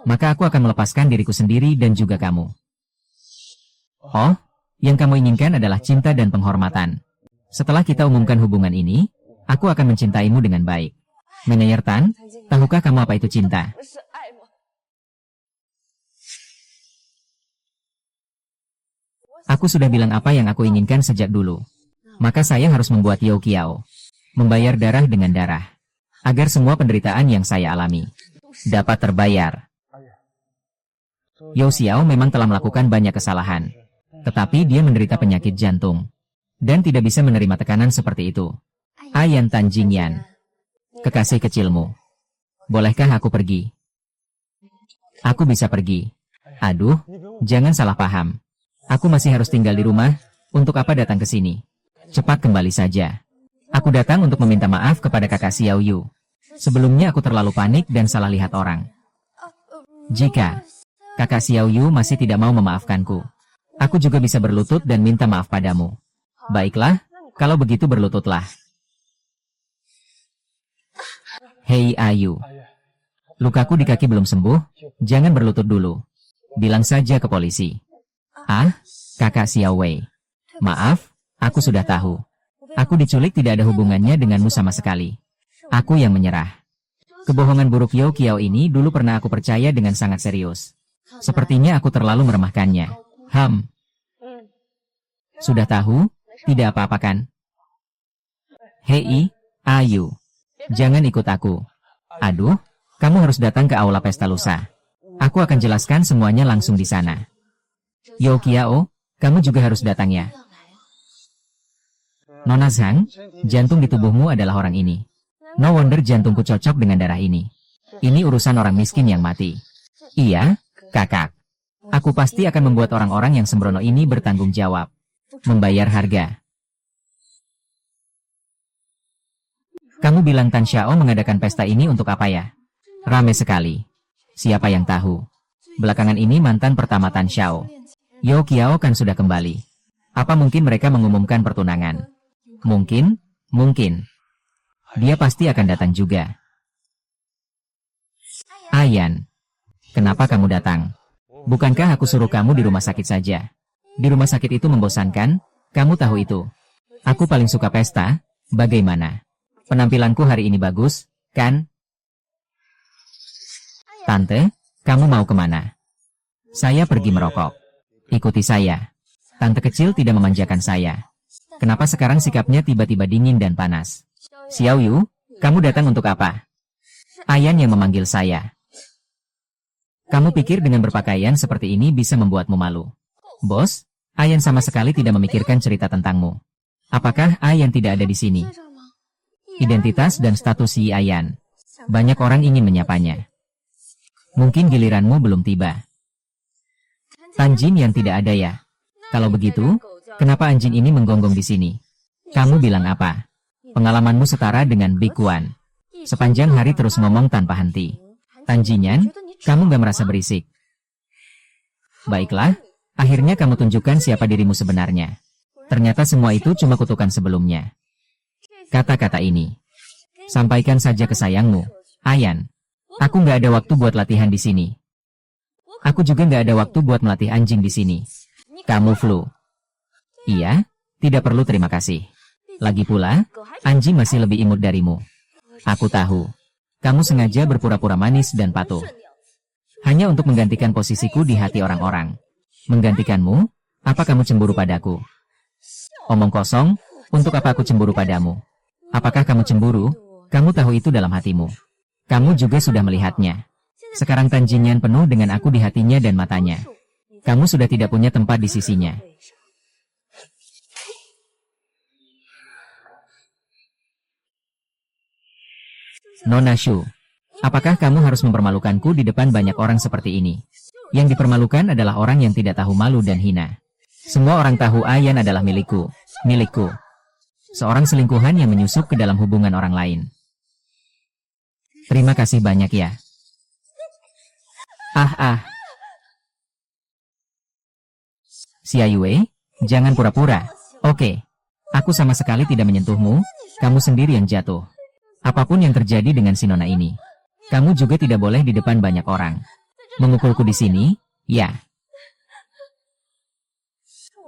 maka aku akan melepaskan diriku sendiri dan juga kamu. Oh, yang kamu inginkan adalah cinta dan penghormatan. Setelah kita umumkan hubungan ini, aku akan mencintaimu dengan baik. Menyayer Tan, tahukah kamu apa itu cinta? Aku sudah bilang apa yang aku inginkan sejak dulu. Maka saya harus membuat Yao Qiao membayar darah dengan darah, agar semua penderitaan yang saya alami dapat terbayar. Yao Xiao memang telah melakukan banyak kesalahan, tetapi dia menderita penyakit jantung, dan tidak bisa menerima tekanan seperti itu. Ayan Tan Jingyan, kekasih kecilmu, bolehkah aku pergi? Aku bisa pergi. Aduh, jangan salah paham. Aku masih harus tinggal di rumah, untuk apa datang ke sini? Cepat kembali saja. Aku datang untuk meminta maaf kepada kakak Xiao Yu. Sebelumnya aku terlalu panik dan salah lihat orang. Jika kakak Xiao Yu masih tidak mau memaafkanku, aku juga bisa berlutut dan minta maaf padamu. Baiklah, kalau begitu berlututlah. Hei Ayu, lukaku di kaki belum sembuh, jangan berlutut dulu. Bilang saja ke polisi. Ah, kakak Xiao Wei. Maaf, aku sudah tahu. Aku diculik tidak ada hubungannya denganmu sama sekali. Aku yang menyerah. Kebohongan buruk Yao Qiao ini dulu pernah aku percaya dengan sangat serius. Sepertinya aku terlalu meremehkannya. Sudah tahu? Tidak apa-apa kan? Hei, Ayu. Jangan ikut aku. Aduh, kamu harus datang ke aula pesta lusa. Aku akan jelaskan semuanya langsung di sana. Yao Qiao, kamu juga harus datang ya. Nona Zhang, jantung di tubuhmu adalah orang ini. No wonder jantungku cocok dengan darah ini. Ini urusan orang miskin yang mati. Iya, kakak. Aku pasti akan membuat orang-orang yang sembrono ini bertanggung jawab. Membayar harga. Kamu bilang Tan Xiao mengadakan pesta ini untuk apa ya? Rame sekali. Siapa yang tahu? Belakangan ini mantan pertama Tan Xiao, Yao Qiao kan sudah kembali. Apa mungkin mereka mengumumkan pertunangan? Mungkin. Dia pasti akan datang juga. Ayan, kenapa kamu datang? Bukankah aku suruh kamu di rumah sakit saja? Di rumah sakit itu membosankan, kamu tahu itu. Aku paling suka pesta, bagaimana? Penampilanku hari ini bagus, kan? Tante, kamu mau kemana? Saya pergi merokok. Ikuti saya. Tante kecil tidak memanjakan saya. Kenapa sekarang sikapnya tiba-tiba dingin dan panas? Xiao Yu, kamu datang untuk apa? Ayan yang memanggil saya. Kamu pikir dengan berpakaian seperti ini bisa membuatmu malu? Bos, Ayan sama sekali tidak memikirkan cerita tentangmu. Apakah Ayan tidak ada di sini? Identitas dan status si Ayan. Banyak orang ingin menyapanya. Mungkin giliranmu belum tiba. Tanjin yang tidak ada ya? Kalau begitu, kenapa anjing ini menggonggong di sini? Kamu bilang apa? Pengalamanmu setara dengan Big One. Sepanjang hari terus ngomong tanpa henti. Tanjinyan, kamu gak merasa berisik? Baiklah, akhirnya kamu tunjukkan siapa dirimu sebenarnya. Ternyata semua itu cuma kutukan sebelumnya. Kata-kata ini. Sampaikan saja ke sayangmu, Ayan. Aku gak ada waktu buat latihan di sini. Aku juga gak ada waktu buat melatih anjing di sini. Kamu flu. Iya, tidak perlu terima kasih. Lagi pula, anjing masih lebih imut darimu. Aku tahu. Kamu sengaja berpura-pura manis dan patuh. Hanya untuk menggantikan posisiku di hati orang-orang. Menggantikanmu? Apa kamu cemburu padaku? Omong kosong, untuk apa aku cemburu padamu? Apakah kamu cemburu? Kamu tahu itu dalam hatimu. Kamu juga sudah melihatnya. Sekarang Tanjinyan penuh dengan aku di hatinya dan matanya. Kamu sudah tidak punya tempat di sisinya. Nona Shu, apakah kamu harus mempermalukanku di depan banyak orang seperti ini? Yang dipermalukan adalah orang yang tidak tahu malu dan hina. Semua orang tahu Ayan adalah milikku. Milikku. Seorang selingkuhan yang menyusup ke dalam hubungan orang lain. Terima kasih banyak ya. Xia Yue, jangan pura-pura. Oke. Aku sama sekali tidak menyentuhmu, kamu sendiri yang jatuh. Apapun yang terjadi dengan si nona ini, kamu juga tidak boleh di depan banyak orang. Memukulku di sini, ya.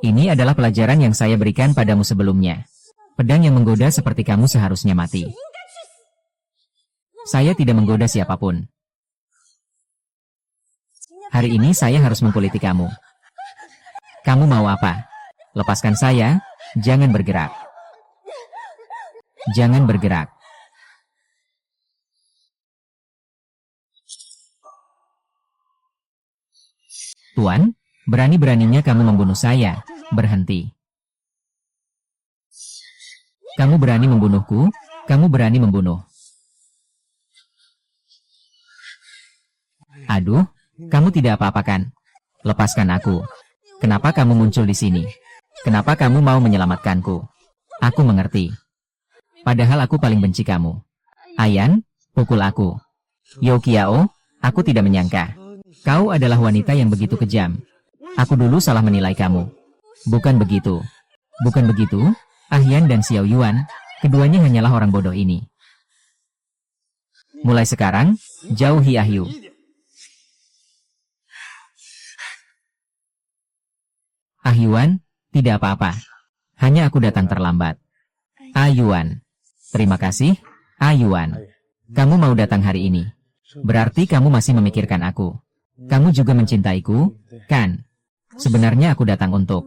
Ini adalah pelajaran yang saya berikan padamu sebelumnya. Pedang yang menggoda seperti kamu seharusnya mati. Saya tidak menggoda siapapun. Hari ini saya harus mengkuliti kamu. Kamu mau apa? Lepaskan saya, jangan bergerak. Jangan bergerak. Tuan, berani-beraninya kamu membunuh saya. Berhenti. Kamu berani membunuhku? Kamu berani membunuh. Aduh, kamu tidak apa-apakan. Lepaskan aku. Kenapa kamu muncul di sini? Kenapa kamu mau menyelamatkanku? Aku mengerti. Padahal aku paling benci kamu. Ayan, pukul aku. Yo Kiao, aku tidak menyangka. Kau adalah wanita yang begitu kejam. Aku dulu salah menilai kamu. Bukan begitu. Bukan begitu, Ahyan dan Xiao Yuan, keduanya hanyalah orang bodoh ini. Mulai sekarang, jauhi Ahyu. Ahyuan, tidak apa-apa. Hanya aku datang terlambat. Ayuan. Terima kasih, Ayuan. Kamu mau datang hari ini. Berarti kamu masih memikirkan aku. Kamu juga mencintaiku, kan? Sebenarnya aku datang untuk...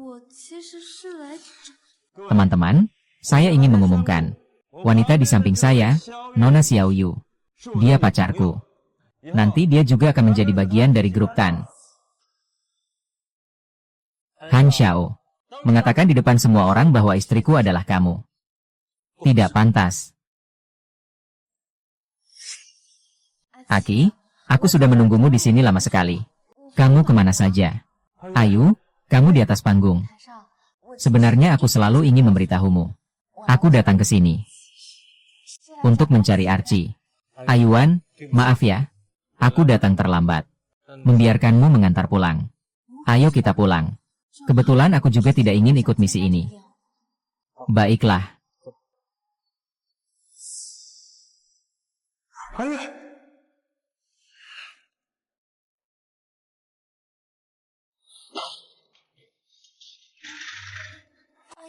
Teman-teman, saya ingin mengumumkan. Wanita di samping saya, Nona Xiao Yu. Dia pacarku. Nanti dia juga akan menjadi bagian dari grup Tan. Han Xiao mengatakan di depan semua orang bahwa istriku adalah kamu. Tidak pantas. Aki, aku sudah menunggumu di sini lama sekali. Kamu kemana saja? Ayu, kamu di atas panggung. Sebenarnya aku selalu ingin memberitahumu. Aku datang ke sini untuk mencari Archie. Ayuan, maaf ya. Aku datang terlambat. Membiarkanmu mengantar pulang. Ayo kita pulang. Kebetulan aku juga tidak ingin ikut misi ini. Baiklah.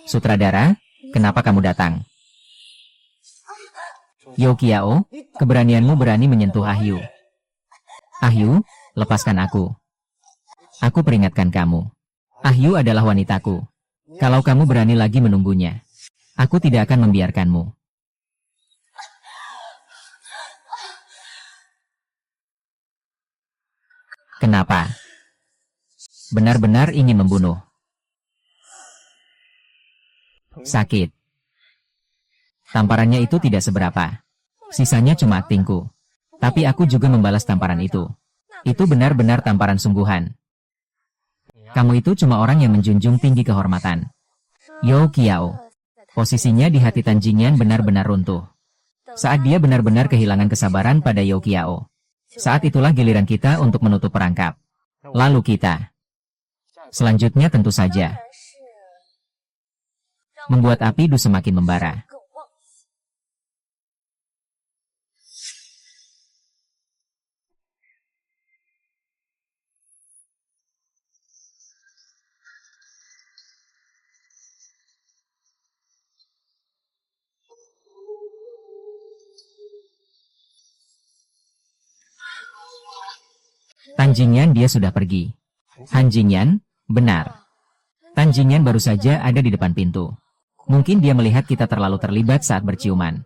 Sutradara, kenapa kamu datang? Yo Kiao, keberanianmu berani menyentuh Ahyu. Ahyu, lepaskan aku. Aku peringatkan kamu. Ahyu adalah wanitaku. Kalau kamu berani lagi menunggunya, aku tidak akan membiarkanmu. Kenapa? Benar-benar ingin membunuh. Sakit. Tamparannya itu tidak seberapa. Sisanya cuma aktingku. Tapi aku juga membalas tamparan itu. Itu benar-benar tamparan sungguhan. Kamu itu cuma orang yang menjunjung tinggi kehormatan. Yo Kiao. Posisinya di hati Tan Jingyan benar-benar runtuh. Saat dia benar-benar kehilangan kesabaran pada Yo Kiao. Saat itulah giliran kita untuk menutup perangkap. Lalu kita. Selanjutnya tentu saja. Membuat api Du semakin membara. Tan Jingyan dia sudah pergi. Han Jingyan, benar. Tan Jingyan baru saja ada di depan pintu. Mungkin dia melihat kita terlalu terlibat saat berciuman.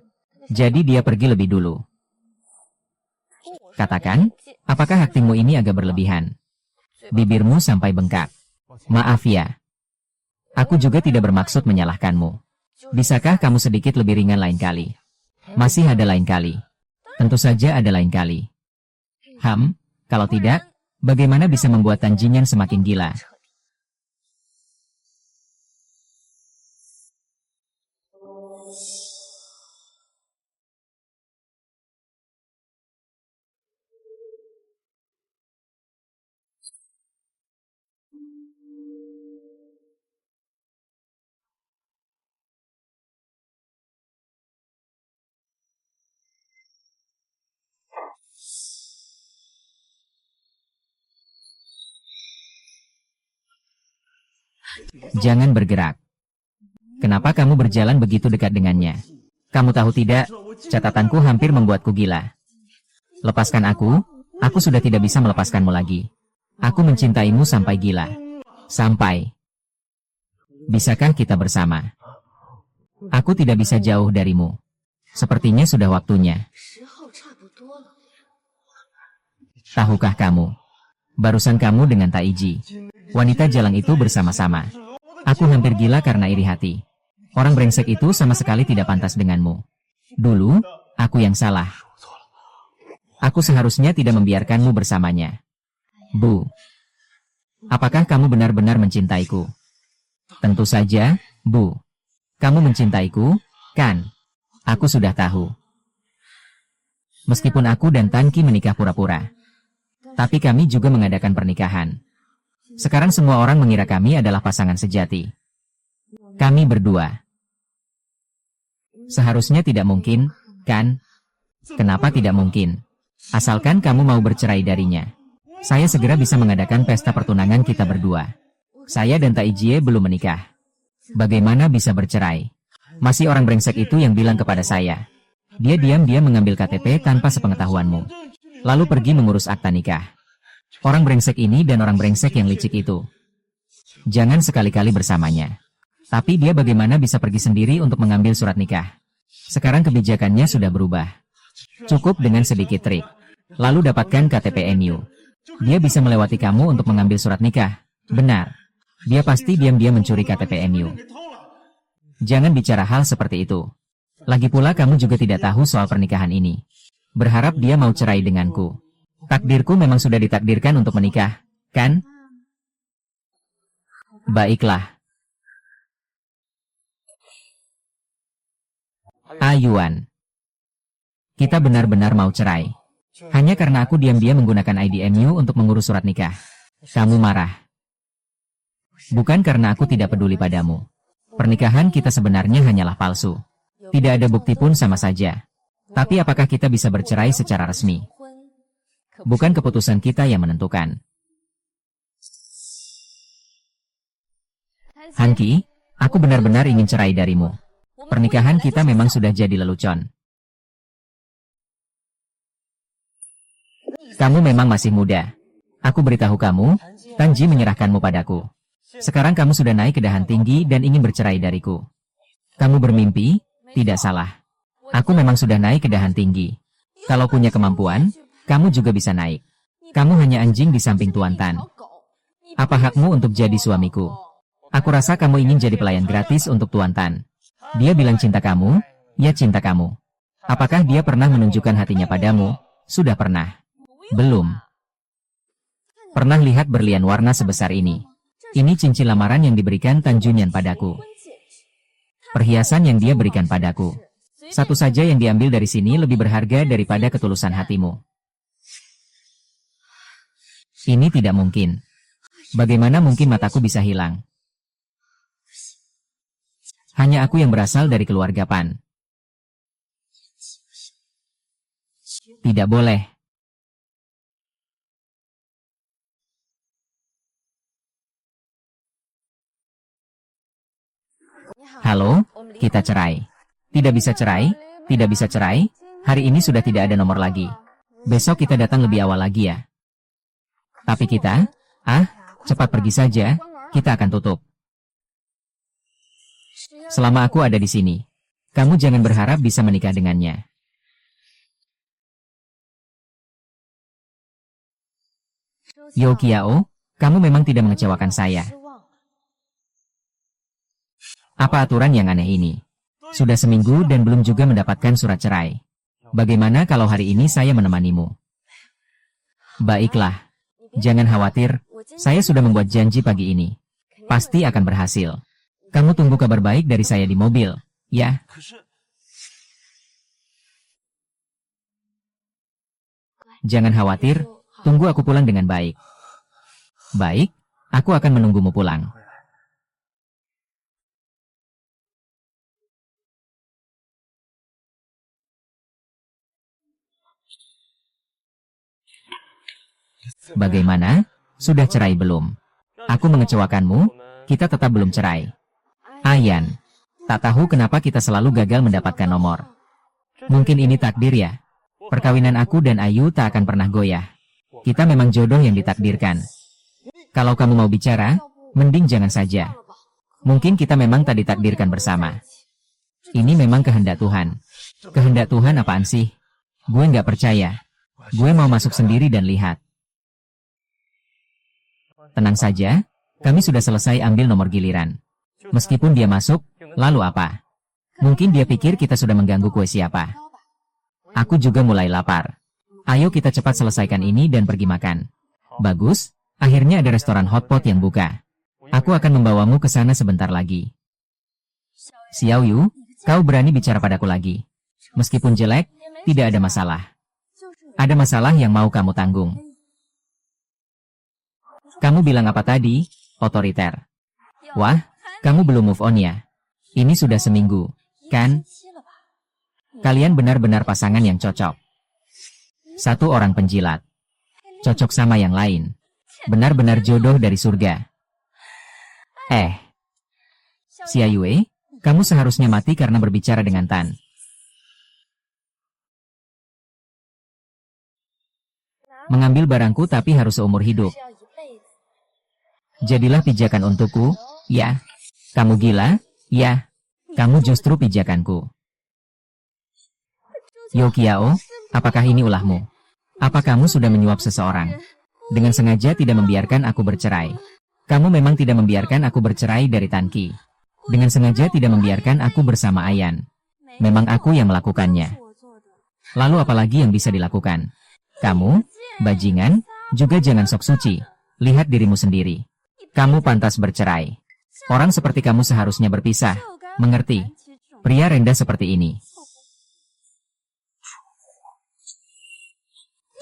Jadi dia pergi lebih dulu. Katakan, apakah aktingmu ini agak berlebihan? Bibirmu sampai bengkak. Maaf ya. Aku juga tidak bermaksud menyalahkanmu. Bisakah kamu sedikit lebih ringan lain kali? Masih ada lain kali. Tentu saja ada lain kali. Kalau tidak, bagaimana bisa membuat Tan Jingyan semakin gila? Jangan bergerak. Kenapa kamu berjalan begitu dekat dengannya? Kamu tahu tidak, catatanku hampir membuatku gila. Lepaskan aku sudah tidak bisa melepaskanmu lagi. Aku mencintaimu sampai gila. Sampai. Bisakah kita bersama? Aku tidak bisa jauh darimu. Sepertinya sudah waktunya. Tahukah kamu? Barusan kamu dengan Taiji, wanita jalang itu bersama-sama. Aku hampir gila karena iri hati. Orang brengsek itu sama sekali tidak pantas denganmu. Dulu, aku yang salah. Aku seharusnya tidak membiarkanmu bersamanya. Bu. Apakah kamu benar-benar mencintaiku? Tentu saja, Bu. Kamu mencintaiku, kan? Aku sudah tahu. Meskipun aku dan Tan Qi menikah pura-pura. Tapi kami juga mengadakan pernikahan. Sekarang semua orang mengira kami adalah pasangan sejati. Kami berdua. Seharusnya tidak mungkin, kan? Kenapa tidak mungkin? Asalkan kamu mau bercerai darinya. Saya segera bisa mengadakan pesta pertunangan kita berdua. Saya dan Taijie belum menikah. Bagaimana bisa bercerai? Masih orang brengsek itu yang bilang kepada saya. Dia diam-diam mengambil KTP tanpa sepengetahuanmu. Lalu pergi mengurus akta nikah. Orang brengsek ini dan orang brengsek yang licik itu. Jangan sekali-kali bersamanya. Tapi dia bagaimana bisa pergi sendiri untuk mengambil surat nikah? Sekarang kebijakannya sudah berubah. Cukup dengan sedikit trik. Lalu dapatkan KTP NU. Dia bisa melewati kamu untuk mengambil surat nikah. Benar. Dia pasti diam-diam mencuri KTP NU. Jangan bicara hal seperti itu. Lagi pula kamu juga tidak tahu soal pernikahan ini. Berharap dia mau cerai denganku. Takdirku memang sudah ditakdirkan untuk menikah, kan? Baiklah. Ayuan. Kita benar-benar mau cerai. Hanya karena aku diam-diam menggunakan IDMU untuk mengurus surat nikah. Kamu marah. Bukan karena aku tidak peduli padamu. Pernikahan kita sebenarnya hanyalah palsu. Tidak ada bukti pun sama saja. Tapi apakah kita bisa bercerai secara resmi? Bukan keputusan kita yang menentukan. Han Qi, aku benar-benar ingin cerai darimu. Pernikahan kita memang sudah jadi lelucon. Kamu memang masih muda. Aku beritahu kamu, Tanji menyerahkanmu padaku. Sekarang kamu sudah naik ke dahan tinggi dan ingin bercerai dariku. Kamu bermimpi? Tidak salah. Aku memang sudah naik ke dahan tinggi. Kalau punya kemampuan, kamu juga bisa naik. Kamu hanya anjing di samping Tuan Tan. Apa hakmu untuk jadi suamiku? Aku rasa kamu ingin jadi pelayan gratis untuk Tuan Tan. Dia bilang cinta kamu, ya cinta kamu. Apakah dia pernah menunjukkan hatinya padamu? Sudah pernah. Belum. Pernah lihat berlian warna sebesar ini? Ini cincin lamaran yang diberikan Tan Junyan padaku. Perhiasan yang dia berikan padaku. Satu saja yang diambil dari sini lebih berharga daripada ketulusan hatimu. Ini tidak mungkin. Bagaimana mungkin mataku bisa hilang? Hanya aku yang berasal dari keluarga Pan. Tidak boleh. Halo, kita cerai. Tidak bisa cerai? Tidak bisa cerai? Hari ini sudah tidak ada nomor lagi. Besok kita datang lebih awal lagi ya. Tapi kita, cepat pergi saja, kita akan tutup. Selama aku ada di sini, kamu jangan berharap bisa menikah dengannya. Yo Kiao, kamu memang tidak mengecewakan saya. Apa aturan yang aneh ini? Sudah seminggu dan belum juga mendapatkan surat cerai. Bagaimana kalau hari ini saya menemanimu? Baiklah. Jangan khawatir, saya sudah membuat janji pagi ini. Pasti akan berhasil. Kamu tunggu kabar baik dari saya di mobil, ya? Jangan khawatir, tunggu aku pulang dengan baik. Baik, aku akan menunggumu pulang. Bagaimana? Sudah cerai belum? Aku mengecewakanmu? Kita tetap belum cerai. Ayan, tak tahu kenapa kita selalu gagal mendapatkan nomor. Mungkin ini takdir ya. Perkawinan aku dan Ayu tak akan pernah goyah. Kita memang jodoh yang ditakdirkan. Kalau kamu mau bicara, mending jangan saja. Mungkin kita memang tak ditakdirkan bersama. Ini memang kehendak Tuhan. Kehendak Tuhan apaan sih? Gue nggak percaya. Gue mau masuk sendiri dan lihat. Tenang saja, kami sudah selesai ambil nomor giliran. Meskipun dia masuk, lalu apa? Mungkin dia pikir kita sudah mengganggu kue siapa. Aku juga mulai lapar. Ayo kita cepat selesaikan ini dan pergi makan. Bagus, akhirnya ada restoran hotpot yang buka. Aku akan membawamu ke sana sebentar lagi. Xiao Yu, kau berani bicara padaku lagi. Meskipun jelek, tidak ada masalah. Ada masalah yang mau kamu tanggung. Kamu bilang apa tadi? Otoriter. Wah, kamu belum move on ya? Ini sudah seminggu, kan? Kalian benar-benar pasangan yang cocok. Satu orang penjilat. Cocok sama yang lain. Benar-benar jodoh dari surga. Xia Yue, kamu seharusnya mati karena berbicara dengan Tan. Mengambil barangku tapi harus seumur hidup. Jadilah pijakan untukku, ya. Kamu gila, ya. Kamu justru pijakanku. Yo Kiao, apakah ini ulahmu? Apa kamu sudah menyuap seseorang? Dengan sengaja tidak membiarkan aku bercerai. Kamu memang tidak membiarkan aku bercerai dari Tan Qi. Dengan sengaja tidak membiarkan aku bersama Ayan. Memang aku yang melakukannya. Lalu apalagi yang bisa dilakukan? Kamu, bajingan, juga jangan sok suci. Lihat dirimu sendiri. Kamu pantas bercerai. Orang seperti kamu seharusnya berpisah. Mengerti? Pria rendah seperti ini.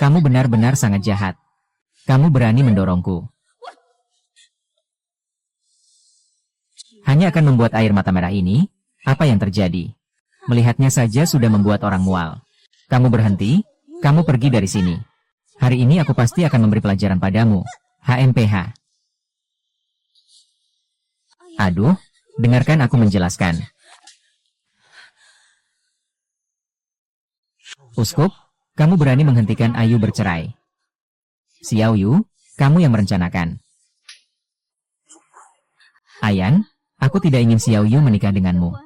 Kamu benar-benar sangat jahat. Kamu berani mendorongku. Hanya akan membuat air mata merah ini. Apa yang terjadi? Melihatnya saja sudah membuat orang mual. Kamu berhenti, kamu pergi dari sini. Hari ini aku pasti akan memberi pelajaran padamu. HMPH. Aduh, dengarkan aku menjelaskan. Uskup, kamu berani menghentikan Ayu bercerai. Xiao Yu, kamu yang merencanakan. Ayan, aku tidak ingin Xiao Yu menikah denganmu.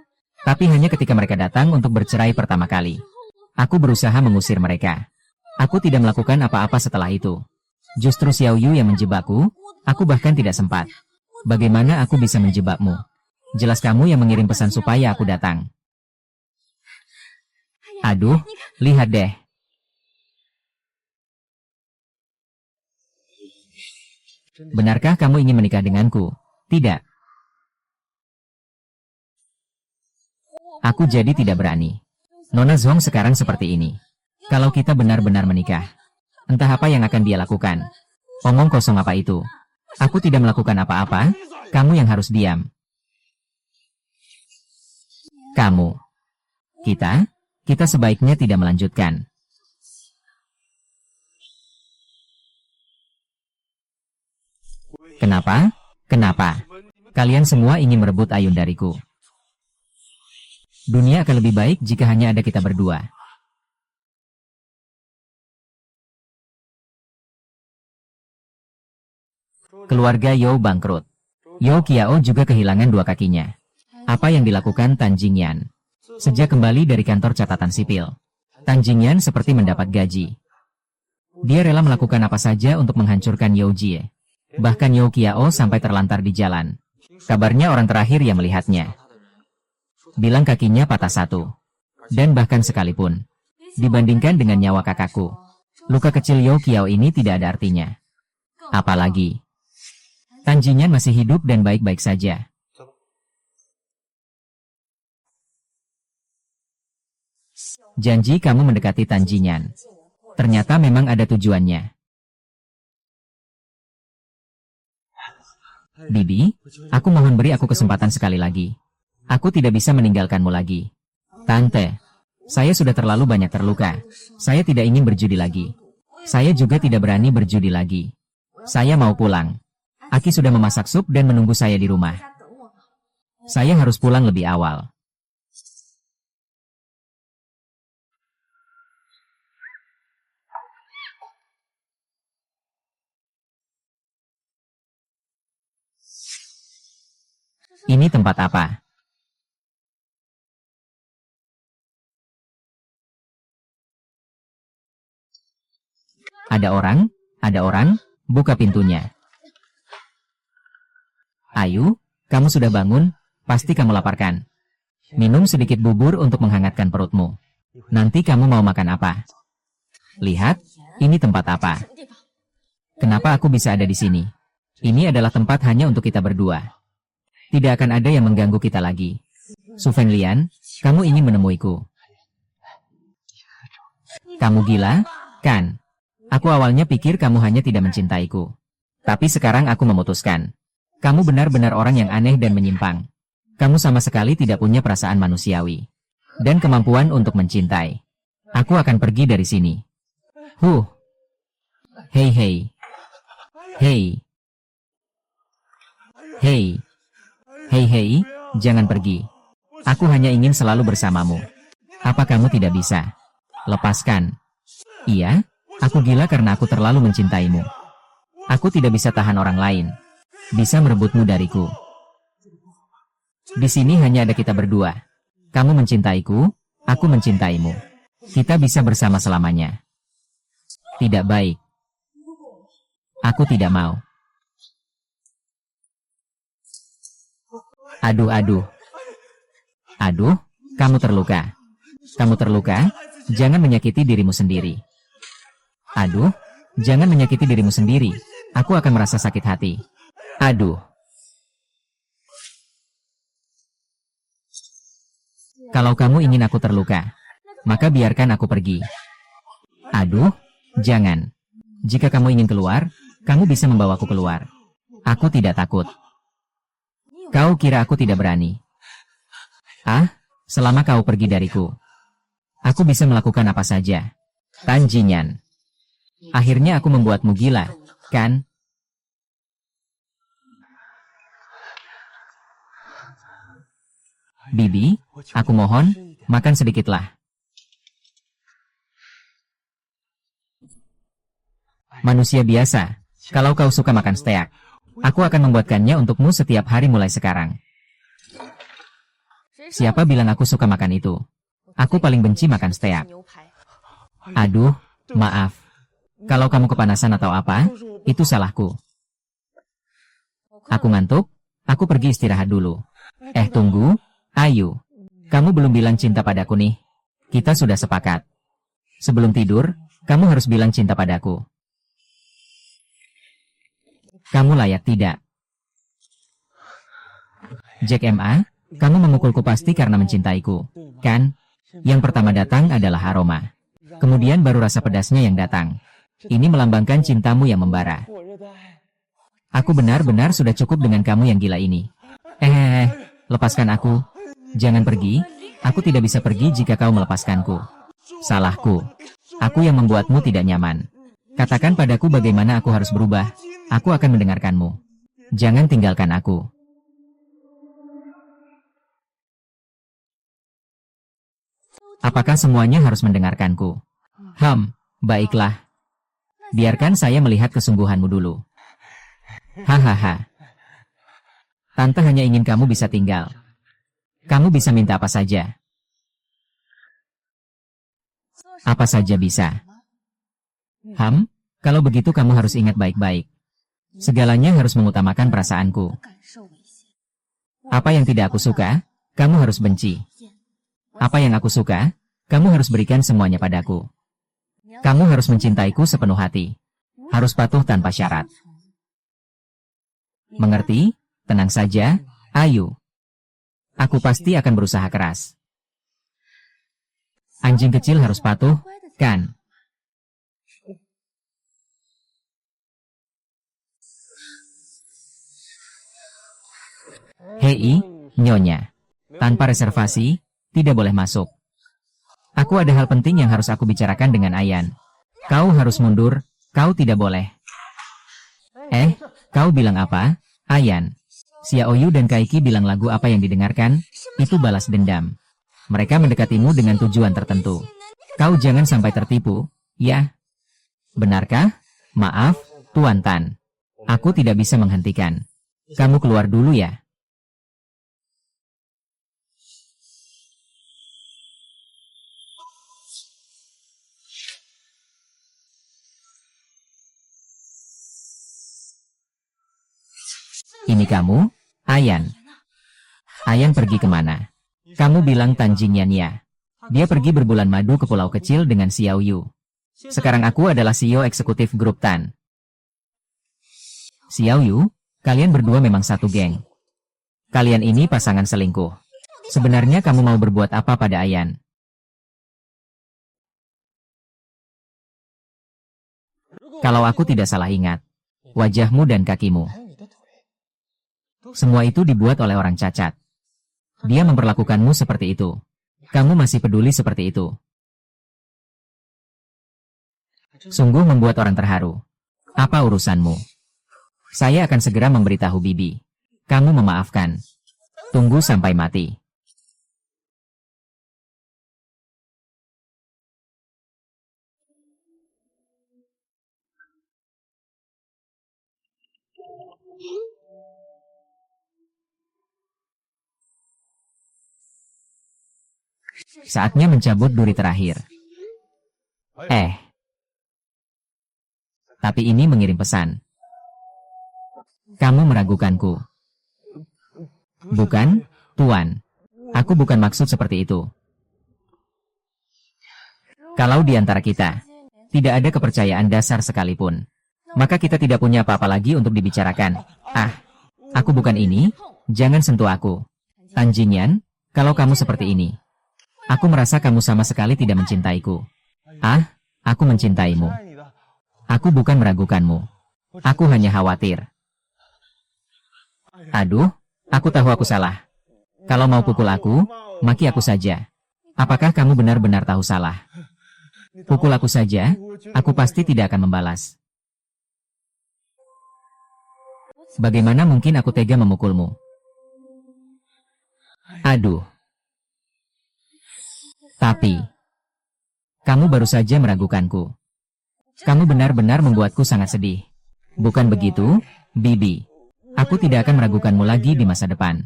Tapi hanya ketika mereka datang untuk bercerai pertama kali. Aku berusaha mengusir mereka. Aku tidak melakukan apa-apa setelah itu. Justru Xiao Yu yang menjebakku, aku bahkan tidak sempat. Bagaimana aku bisa menjebakmu? Jelas kamu yang mengirim pesan supaya aku datang. Aduh, lihat deh. Benarkah kamu ingin menikah denganku? Tidak. Aku jadi tidak berani. Nona Zhong sekarang seperti ini. Kalau kita benar-benar menikah, entah apa yang akan dia lakukan. Omong kosong apa itu? Aku tidak melakukan apa-apa, kamu yang harus diam. Kamu. Kita sebaiknya tidak melanjutkan. Kenapa? Kenapa? Kalian semua ingin merebut Ayun dariku. Dunia akan lebih baik jika hanya ada kita berdua. Keluarga You bangkrut. You Kiao juga kehilangan dua kakinya. Apa yang dilakukan Tan Jingyan? Sejak kembali dari kantor catatan sipil, Tan Jingyan seperti mendapat gaji. Dia rela melakukan apa saja untuk menghancurkan You Jie. Bahkan You Kiao sampai terlantar di jalan. Kabarnya orang terakhir yang melihatnya bilang kakinya patah satu. Dan bahkan sekalipun dibandingkan dengan nyawa kakakku, luka kecil You Kiao ini tidak ada artinya. Apalagi Tan Jingyan masih hidup dan baik-baik saja. Janji kamu mendekati Tan Jingyan. Ternyata memang ada tujuannya. Bibi, aku mohon beri aku kesempatan sekali lagi. Aku tidak bisa meninggalkanmu lagi. Tante, saya sudah terlalu banyak terluka. Saya tidak ingin berjudi lagi. Saya juga tidak berani berjudi lagi. Saya mau pulang. Aki sudah memasak sup dan menunggu saya di rumah. Saya harus pulang lebih awal. Ini tempat apa? Ada orang, buka pintunya. Ayu, kamu sudah bangun, pasti kamu lapar kan? Minum sedikit bubur untuk menghangatkan perutmu. Nanti kamu mau makan apa? Lihat, ini tempat apa? Kenapa aku bisa ada di sini? Ini adalah tempat hanya untuk kita berdua. Tidak akan ada yang mengganggu kita lagi. Su Fenglian, kamu ingin menemuiku. Kamu gila, kan? Aku awalnya pikir kamu hanya tidak mencintaiku. Tapi sekarang aku memutuskan. Kamu benar-benar orang yang aneh dan menyimpang. Kamu sama sekali tidak punya perasaan manusiawi. Dan kemampuan untuk mencintai. Aku akan pergi dari sini. Hei hei. Hei. Hei. Hei hei, jangan pergi. Aku hanya ingin selalu bersamamu. Apa kamu tidak bisa? Lepaskan. Iya, aku gila karena aku terlalu mencintaimu. Aku tidak bisa tahan orang lain. Bisa merebutmu dariku. Di sini hanya ada kita berdua. Kamu mencintaiku, aku mencintaimu. Kita bisa bersama selamanya. Tidak baik. Aku tidak mau. Aduh. Aduh, kamu terluka. Kamu terluka? Jangan menyakiti dirimu sendiri. Aduh, jangan menyakiti dirimu sendiri. Aku akan merasa sakit hati. Aduh. Kalau kamu ingin aku terluka, maka biarkan aku pergi. Aduh, jangan. Jika kamu ingin keluar, kamu bisa membawaku keluar. Aku tidak takut. Kau kira aku tidak berani? Selama kau pergi dariku, aku bisa melakukan apa saja. Tan Jinyan. Akhirnya aku membuatmu gila, kan? Bibi, aku mohon, makan sedikitlah. Manusia biasa, kalau kau suka makan steak, aku akan membuatkannya untukmu setiap hari mulai sekarang. Siapa bilang aku suka makan itu? Aku paling benci makan steak. Aduh, maaf. Kalau kamu kepanasan atau apa, itu salahku. Aku ngantuk, aku pergi istirahat dulu. Tunggu, Ayu. Kamu belum bilang cinta padaku nih. Kita sudah sepakat. Sebelum tidur, kamu harus bilang cinta padaku. Kamu layak tidak? Jack Ma, kamu memukulku pasti karena mencintaiku, kan? Yang pertama datang adalah aroma. Kemudian baru rasa pedasnya yang datang. Ini melambangkan cintamu yang membara. Aku benar-benar sudah cukup dengan kamu yang gila ini. Lepaskan aku. Jangan pergi. Aku tidak bisa pergi jika kau melepaskanku. Salahku. Aku yang membuatmu tidak nyaman. Katakan padaku bagaimana aku harus berubah. Aku akan mendengarkanmu. Jangan tinggalkan aku. Apakah semuanya harus mendengarkanku? Baiklah. Biarkan saya melihat kesungguhanmu dulu. Hahaha. Tante hanya ingin kamu bisa tinggal. Kamu bisa minta apa saja. Apa saja bisa. Kalau begitu kamu harus ingat baik-baik. Segalanya harus mengutamakan perasaanku. Apa yang tidak aku suka, kamu harus benci. Apa yang aku suka, kamu harus berikan semuanya padaku. Kamu harus mencintaiku sepenuh hati. Harus patuh tanpa syarat. Mengerti? Tenang saja, Ayu. Aku pasti akan berusaha keras. Anjing kecil harus patuh, kan? Hei, Nyonya. Tanpa reservasi, tidak boleh masuk. Aku ada hal penting yang harus aku bicarakan dengan Ayan. Kau harus mundur, kau tidak boleh. Kau bilang apa, Ayan? Xiaoyu dan Kaiki bilang lagu apa yang didengarkan, itu balas dendam. Mereka mendekatimu dengan tujuan tertentu. Kau jangan sampai tertipu, ya? Benarkah? Maaf, Tuan Tan. Aku tidak bisa menghentikan. Kamu keluar dulu ya. Ini kamu, Ayan. Ayan pergi kemana? Kamu bilang Tan Jingyan ya. Dia pergi berbulan madu ke pulau kecil dengan Xiaoyu. Sekarang aku adalah CEO eksekutif grup Tan. Xiaoyu, kalian berdua memang satu geng. Kalian ini pasangan selingkuh. Sebenarnya kamu mau berbuat apa pada Ayan? Kalau aku tidak salah ingat, wajahmu dan kakimu. Semua itu dibuat oleh orang cacat. Dia memperlakukanmu seperti itu. Kamu masih peduli seperti itu. Sungguh membuat orang terharu. Apa urusanmu? Saya akan segera memberitahu Bibi. Kamu memaafkan. Tunggu sampai mati. Saatnya mencabut duri terakhir. Tapi ini mengirim pesan. Kamu meragukanku. Bukan, Tuan. Aku bukan maksud seperti itu. Kalau di antara kita tidak ada kepercayaan dasar sekalipun, maka kita tidak punya apa-apa lagi untuk dibicarakan. Aku bukan ini, jangan sentuh aku. Tan Jingyan, kalau kamu seperti ini, aku merasa kamu sama sekali tidak mencintaiku. Aku mencintaimu. Aku bukan meragukanmu. Aku hanya khawatir. Aduh, aku tahu aku salah. Kalau mau pukul aku, maki aku saja. Apakah kamu benar-benar tahu salah? Pukul aku saja, aku pasti tidak akan membalas. Bagaimana mungkin aku tega memukulmu? Aduh. Tapi, kamu baru saja meragukanku. Kamu benar-benar membuatku sangat sedih. Bukan begitu, Bibi? Aku tidak akan meragukanmu lagi di masa depan.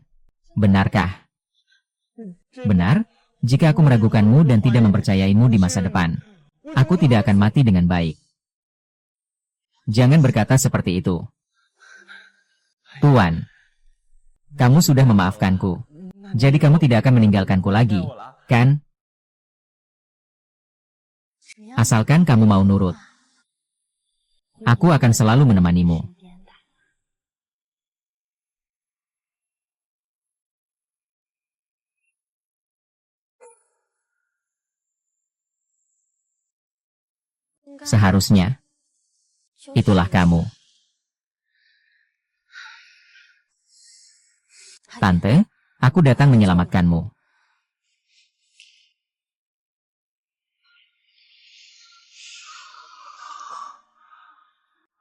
Benarkah? Benar? Jika aku meragukanmu dan tidak mempercayaimu di masa depan, aku tidak akan mati dengan baik. Jangan berkata seperti itu. Tuan, kamu sudah memaafkanku. Jadi kamu tidak akan meninggalkanku lagi, kan? Asalkan kamu mau nurut. Aku akan selalu menemanimu. Seharusnya, itulah kamu. Tante, aku datang menyelamatkanmu.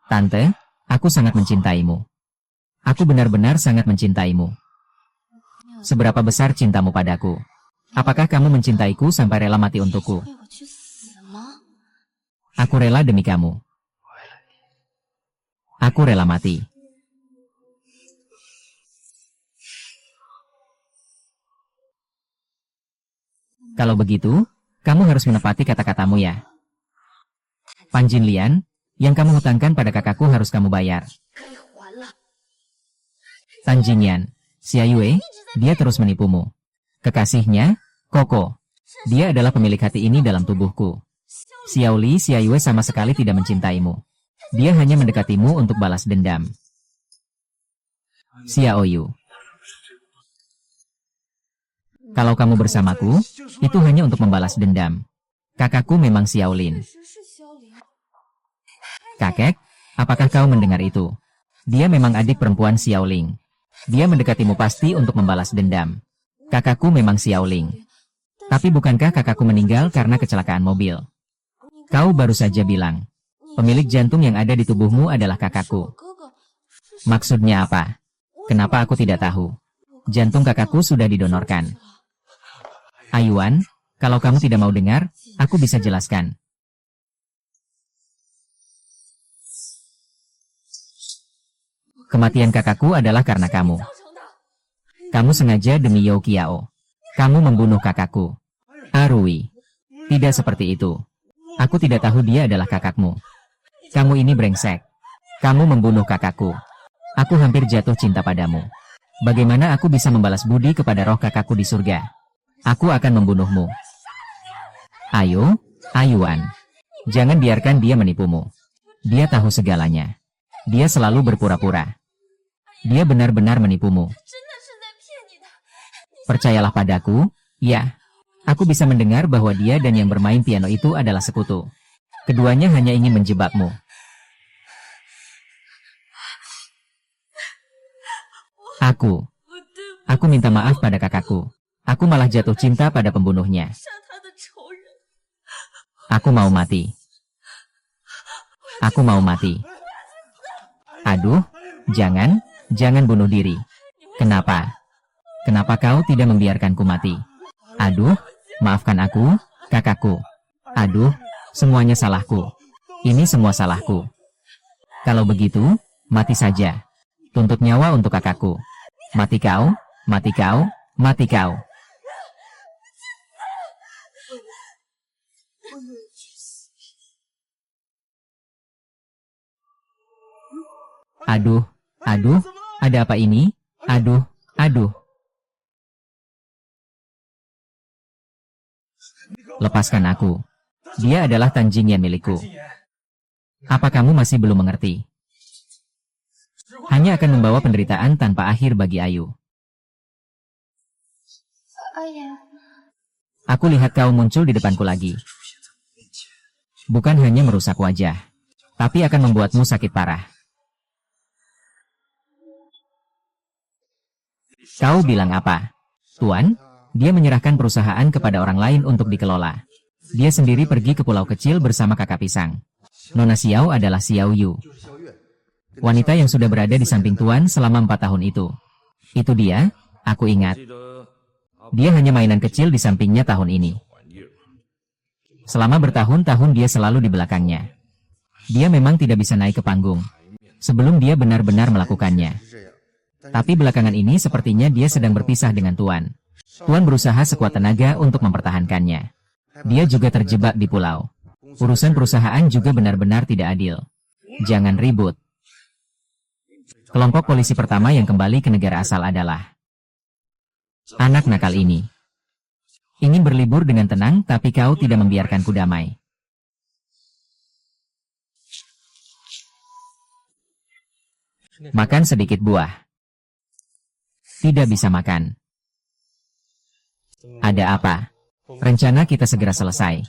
Tante, aku sangat mencintaimu. Aku benar-benar sangat mencintaimu. Seberapa besar cintamu padaku? Apakah kamu mencintaiku sampai rela mati untukku? Aku rela demi kamu. Aku rela mati. Kalau begitu, kamu harus menepati kata-katamu ya. Pan Jinlian, yang kamu hutangkan pada kakakku harus kamu bayar. Tan Jingyan, Xiaoyu, dia terus menipumu. Kekasihnya, Koko. Dia adalah pemilik hati ini dalam tubuhku. Xiaoli Xiaoyu sama sekali tidak mencintaimu. Dia hanya mendekatimu untuk balas dendam. Xiaoyu. Kalau kamu bersamaku, itu hanya untuk membalas dendam. Kakakku memang Xiaolin. Kakek, apakah kau mendengar itu? Dia memang adik perempuan Xiaoling. Dia mendekatimu pasti untuk membalas dendam. Kakakku memang Xiaoling. Tapi bukankah kakakku meninggal karena kecelakaan mobil? Kau baru saja bilang, pemilik jantung yang ada di tubuhmu adalah kakakku. Maksudnya apa? Kenapa aku tidak tahu? Jantung kakakku sudah didonorkan. Ayuan, kalau kamu tidak mau dengar, aku bisa jelaskan. Kematian kakakku adalah karena kamu. Kamu sengaja demi Yao Qiao. Kamu membunuh kakakku. Arui. Tidak seperti itu. Aku tidak tahu dia adalah kakakmu. Kamu ini brengsek. Kamu membunuh kakakku. Aku hampir jatuh cinta padamu. Bagaimana aku bisa membalas budi kepada roh kakakku di surga? Aku akan membunuhmu. Ayo, Ayuan. Jangan biarkan dia menipumu. Dia tahu segalanya. Dia selalu berpura-pura. Dia benar-benar menipumu. Percayalah padaku, ya. Aku bisa mendengar bahwa dia dan yang bermain piano itu adalah sekutu. Keduanya hanya ingin menjebakmu. Aku minta maaf pada kakakku. Aku malah jatuh cinta pada pembunuhnya. Aku mau mati. Aku mau mati. Aduh, jangan bunuh diri. Kenapa? Kenapa kau tidak membiarkanku mati? Aduh, maafkan aku, kakakku. Aduh, semuanya salahku. Ini semua salahku. Kalau begitu, mati saja. Tuntut nyawa untuk kakakku. Mati kau, mati kau, mati kau. Aduh, ada apa ini? Aduh. Lepaskan aku. Dia adalah Tanjing Yan milikku. Apa kamu masih belum mengerti? Hanya akan membawa penderitaan tanpa akhir bagi Ayu. Aku lihat kau muncul di depanku lagi. Bukan hanya merusak wajah, tapi akan membuatmu sakit parah. Kau bilang apa? Tuan, dia menyerahkan perusahaan kepada orang lain untuk dikelola. Dia sendiri pergi ke pulau kecil bersama kakak pisang. Nona Xiao adalah Xiao Yu. Wanita yang sudah berada di samping Tuan selama 4 tahun itu. Itu dia, aku ingat. Dia hanya mainan kecil di sampingnya tahun ini. Selama bertahun-tahun dia selalu di belakangnya. Dia memang tidak bisa naik ke panggung. Sebelum dia benar-benar melakukannya. Tapi belakangan ini sepertinya dia sedang berpisah dengan Tuan. Tuan berusaha sekuat tenaga untuk mempertahankannya. Dia juga terjebak di pulau. Urusan perusahaan juga benar-benar tidak adil. Jangan ribut. Kelompok polisi pertama yang kembali ke negara asal adalah anak nakal ini. Ingin berlibur dengan tenang, tapi kau tidak membiarkanku damai. Makan sedikit buah. Tidak bisa makan. Ada apa? Rencana kita segera selesai.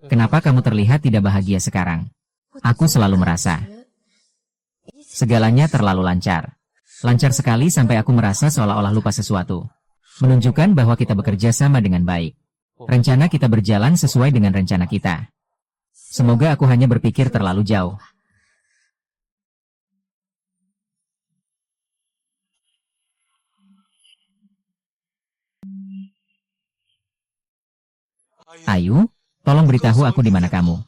Kenapa kamu terlihat tidak bahagia sekarang? Aku selalu merasa segalanya terlalu lancar. Lancar sekali sampai aku merasa seolah-olah lupa sesuatu. Menunjukkan bahwa kita bekerja sama dengan baik. Rencana kita berjalan sesuai dengan rencana kita. Semoga aku hanya berpikir terlalu jauh. Ayu, tolong beritahu aku di mana kamu.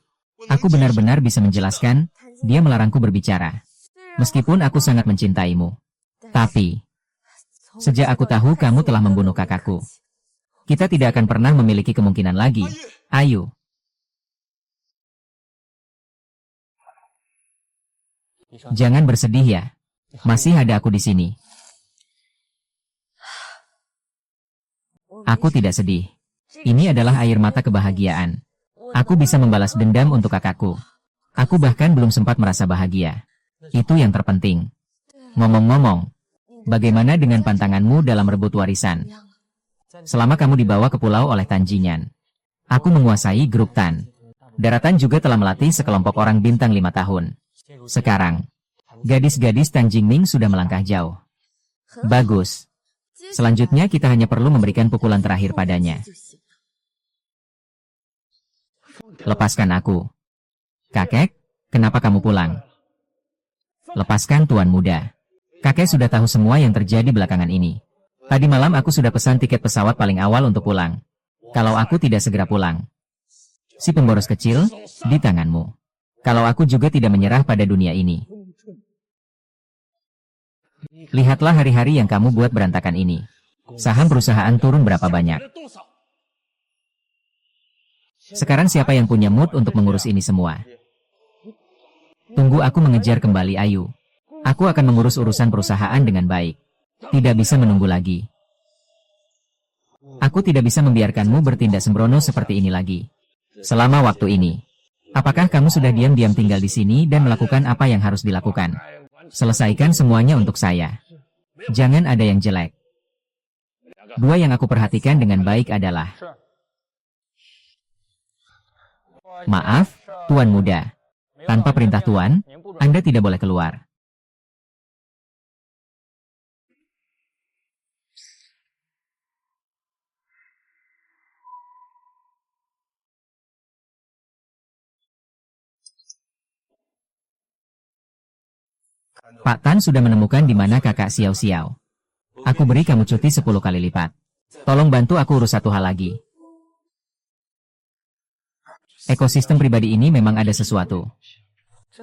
Aku benar-benar bisa menjelaskan, dia melarangku berbicara. Meskipun aku sangat mencintaimu. Tapi, sejak aku tahu kamu telah membunuh kakakku, kita tidak akan pernah memiliki kemungkinan lagi. Ayu. Jangan bersedih ya. Masih ada aku di sini. Aku tidak sedih. Ini adalah air mata kebahagiaan. Aku bisa membalas dendam untuk kakakku. Aku bahkan belum sempat merasa bahagia. Itu yang terpenting. Ngomong-ngomong, bagaimana dengan pantanganmu dalam rebut warisan? Selama kamu dibawa ke pulau oleh Tanjingan, aku menguasai grup Tan. Daratan juga telah melatih sekelompok orang bintang 5 tahun. Sekarang, gadis-gadis Tanjingming sudah melangkah jauh. Bagus. Selanjutnya kita hanya perlu memberikan pukulan terakhir padanya. Lepaskan aku. Kakek, kenapa kamu pulang? Lepaskan tuan muda. Kakek sudah tahu semua yang terjadi belakangan ini. Tadi malam aku sudah pesan tiket pesawat paling awal untuk pulang. Kalau aku tidak segera pulang, si pemboros kecil, di tanganmu. Kalau aku juga tidak menyerah pada dunia ini. Lihatlah hari-hari yang kamu buat berantakan ini. Saham perusahaan turun berapa banyak. Sekarang siapa yang punya mood untuk mengurus ini semua? Tunggu aku mengejar kembali Ayu. Aku akan mengurus urusan perusahaan dengan baik. Tidak bisa menunggu lagi. Aku tidak bisa membiarkanmu bertindak sembrono seperti ini lagi. Selama waktu ini, apakah kamu sudah diam-diam tinggal di sini dan melakukan apa yang harus dilakukan? Selesaikan semuanya untuk saya. Jangan ada yang jelek. Dua yang aku perhatikan dengan baik adalah, maaf, Tuan Muda. Tanpa perintah Tuan, Anda tidak boleh keluar. Pak Tan sudah menemukan di mana kakak Xiao Xiao. Aku beri kamu cuti 10 kali lipat. Tolong bantu aku urus satu hal lagi. Ekosistem pribadi ini memang ada sesuatu.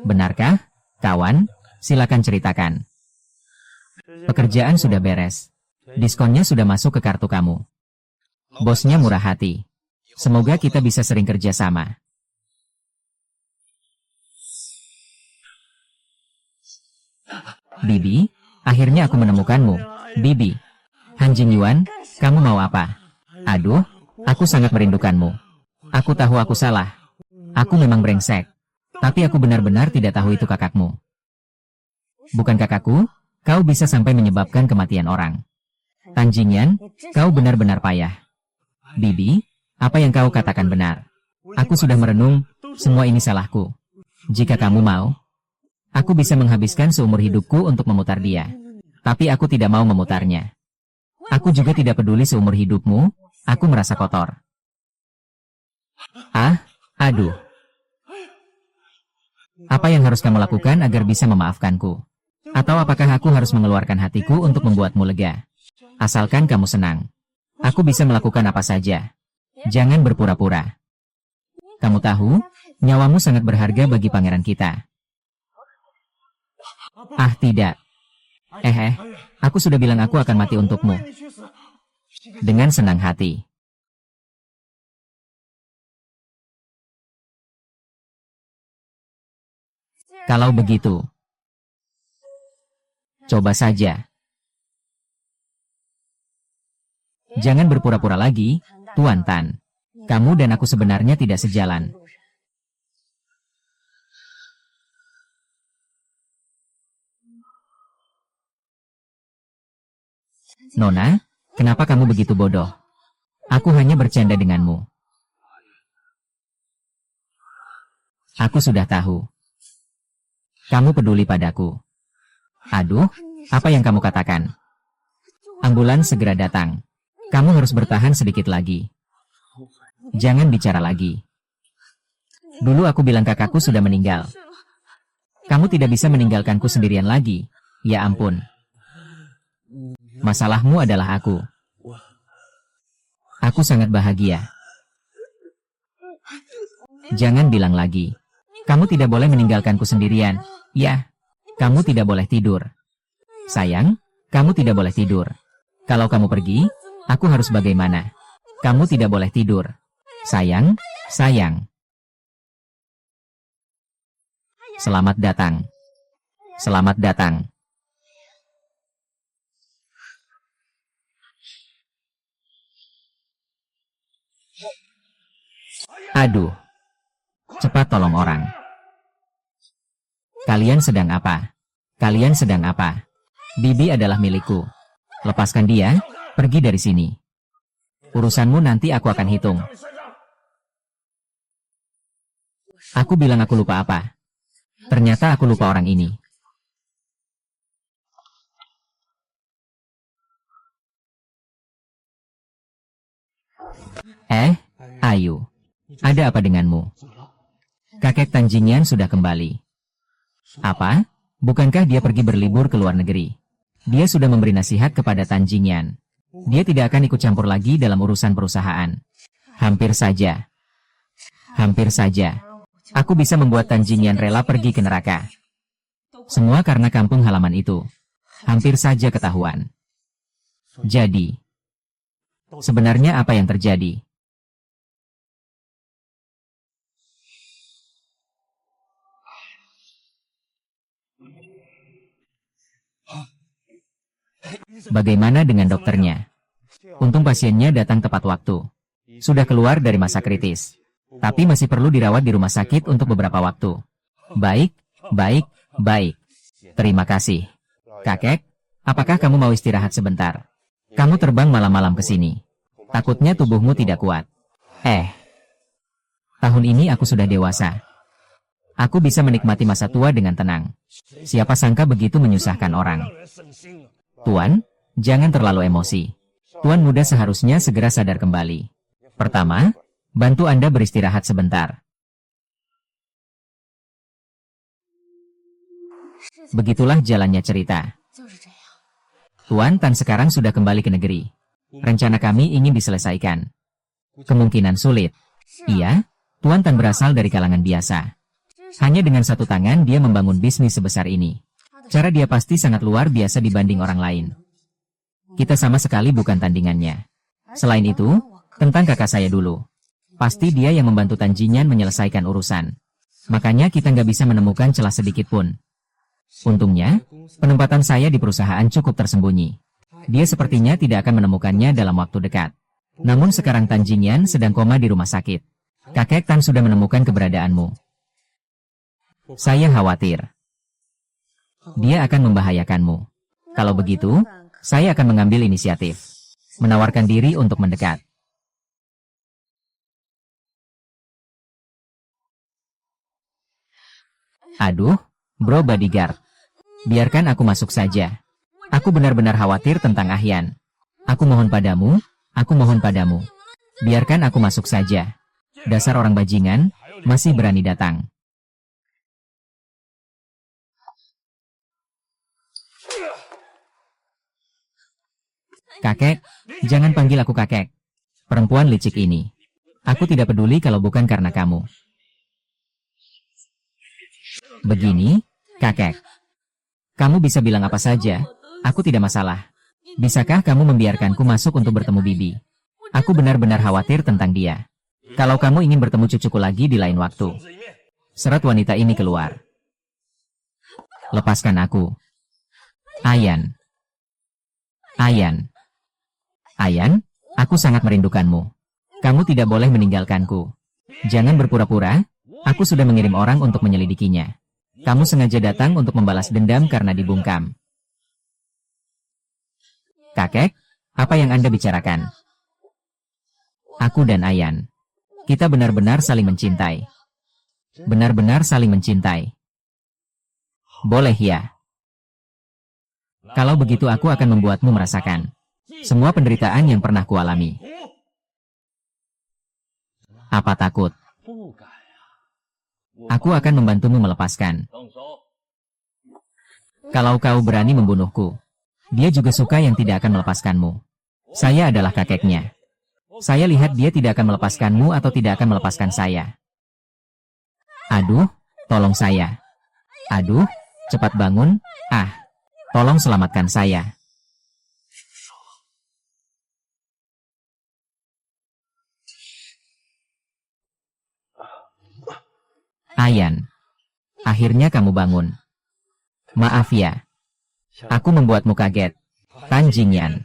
Benarkah, kawan? Silakan ceritakan. Pekerjaan sudah beres. Diskonnya sudah masuk ke kartu kamu. Bosnya murah hati. Semoga kita bisa sering kerja sama. Bibi, akhirnya aku menemukanmu. Bibi, Han Jing Yuan, kamu mau apa? Aduh, aku sangat merindukanmu. Aku tahu aku salah. Aku memang brengsek. Tapi aku benar-benar tidak tahu itu kakakmu. Bukan kakakku, kau bisa sampai menyebabkan kematian orang. Tan Jingyan, kau benar-benar payah. Bibi, apa yang kau katakan benar. Aku sudah merenung, semua ini salahku. Jika kamu mau, aku bisa menghabiskan seumur hidupku untuk memutar dia. Tapi aku tidak mau memutarnya. Aku juga tidak peduli seumur hidupmu, aku merasa kotor. Aduh. Apa yang harus kamu lakukan agar bisa memaafkanku? Atau apakah aku harus mengeluarkan hatiku untuk membuatmu lega? Asalkan kamu senang. Aku bisa melakukan apa saja. Jangan berpura-pura. Kamu tahu, nyawamu sangat berharga bagi pangeran kita. Tidak. Aku sudah bilang aku akan mati untukmu. Dengan senang hati. Kalau begitu, coba saja. Jangan berpura-pura lagi, Tuan Tan. Kamu dan aku sebenarnya tidak sejalan. Nona, kenapa kamu begitu bodoh? Aku hanya bercanda denganmu. Aku sudah tahu. Kamu peduli padaku. Aduh, apa yang kamu katakan? Ambulans segera datang. Kamu harus bertahan sedikit lagi. Jangan bicara lagi. Dulu aku bilang kakakku sudah meninggal. Kamu tidak bisa meninggalkanku sendirian lagi. Ya ampun. Masalahmu adalah aku. Aku sangat bahagia. Jangan bilang lagi. Kamu tidak boleh meninggalkanku sendirian. Ya, kamu tidak boleh tidur. Sayang, kamu tidak boleh tidur. Kalau kamu pergi, aku harus bagaimana? Kamu tidak boleh tidur. Sayang, sayang. Selamat datang. Selamat datang. Aduh. Cepat tolong orang. Kalian sedang apa? Kalian sedang apa? Bibi adalah milikku. Lepaskan dia, pergi dari sini. Urusanmu nanti aku akan hitung. Aku bilang aku lupa apa? Ternyata aku lupa orang ini. Ayu. Ada apa denganmu? Kakek Tan Jingyan sudah kembali. Apa? Bukankah dia pergi berlibur ke luar negeri? Dia sudah memberi nasihat kepada Tan Jingyan. Dia tidak akan ikut campur lagi dalam urusan perusahaan. Hampir saja. Hampir saja. Aku bisa membuat Tan Jingyan rela pergi ke neraka. Semua karena kampung halaman itu. Hampir saja ketahuan. Jadi, sebenarnya apa yang terjadi? Bagaimana dengan dokternya? Untung pasiennya datang tepat waktu. Sudah keluar dari masa kritis. Tapi masih perlu dirawat di rumah sakit untuk beberapa waktu. Baik, baik, baik. Terima kasih. Kakek, apakah kamu mau istirahat sebentar? Kamu terbang malam-malam ke sini. Takutnya tubuhmu tidak kuat. Tahun ini aku sudah dewasa. Aku bisa menikmati masa tua dengan tenang. Siapa sangka begitu menyusahkan orang. Tuan, jangan terlalu emosi. Tuan muda seharusnya segera sadar kembali. Pertama, bantu Anda beristirahat sebentar. Begitulah jalannya cerita. Tuan Tan sekarang sudah kembali ke negeri. Rencana kami ingin diselesaikan. Kemungkinan sulit. Iya, Tuan Tan berasal dari kalangan biasa. Hanya dengan satu tangan dia membangun bisnis sebesar ini. Cara dia pasti sangat luar biasa dibanding orang lain. Kita sama sekali bukan tandingannya. Selain itu, tentang kakak saya dulu. Pasti dia yang membantu Tan Jingyan menyelesaikan urusan. Makanya kita nggak bisa menemukan celah sedikit pun. Untungnya, penempatan saya di perusahaan cukup tersembunyi. Dia sepertinya tidak akan menemukannya dalam waktu dekat. Namun sekarang Tan Jingyan sedang koma di rumah sakit. Kakek Tan sudah menemukan keberadaanmu. Saya khawatir. Dia akan membahayakanmu. Kalau begitu, saya akan mengambil inisiatif. Menawarkan diri untuk mendekat. Aduh, bro bodyguard. Biarkan aku masuk saja. Aku benar-benar khawatir tentang Ahyan. Aku mohon padamu, aku mohon padamu. Biarkan aku masuk saja. Dasar orang bajingan, masih berani datang. Kakek, jangan panggil aku kakek. Perempuan licik ini. Aku tidak peduli kalau bukan karena kamu. Begini, kakek. Kamu bisa bilang apa saja, aku tidak masalah. Bisakah kamu membiarkanku masuk untuk bertemu Bibi? Aku benar-benar khawatir tentang dia. Kalau kamu ingin bertemu cucuku lagi di lain waktu. Serat wanita ini keluar. Lepaskan aku. Ahyan. Ahyan. Ahyan, aku sangat merindukanmu. Kamu tidak boleh meninggalkanku. Jangan berpura-pura, aku sudah mengirim orang untuk menyelidikinya. Kamu sengaja datang untuk membalas dendam karena dibungkam. Kakek, apa yang Anda bicarakan? Aku dan Ahyan. Kita benar-benar saling mencintai. Benar-benar saling mencintai. Boleh ya? Kalau begitu aku akan membuatmu merasakan semua penderitaan yang pernah kualami. Apa takut? Aku akan membantumu melepaskan. Kalau kau berani membunuhku, dia juga suka yang tidak akan melepaskanmu. Saya adalah kakeknya. Saya lihat dia tidak akan melepaskanmu atau tidak akan melepaskan saya. Aduh, tolong saya. Aduh, cepat bangun. Tolong selamatkan saya. Ahyan, akhirnya kamu bangun. Maaf ya, aku membuatmu kaget. Tan Jingyan,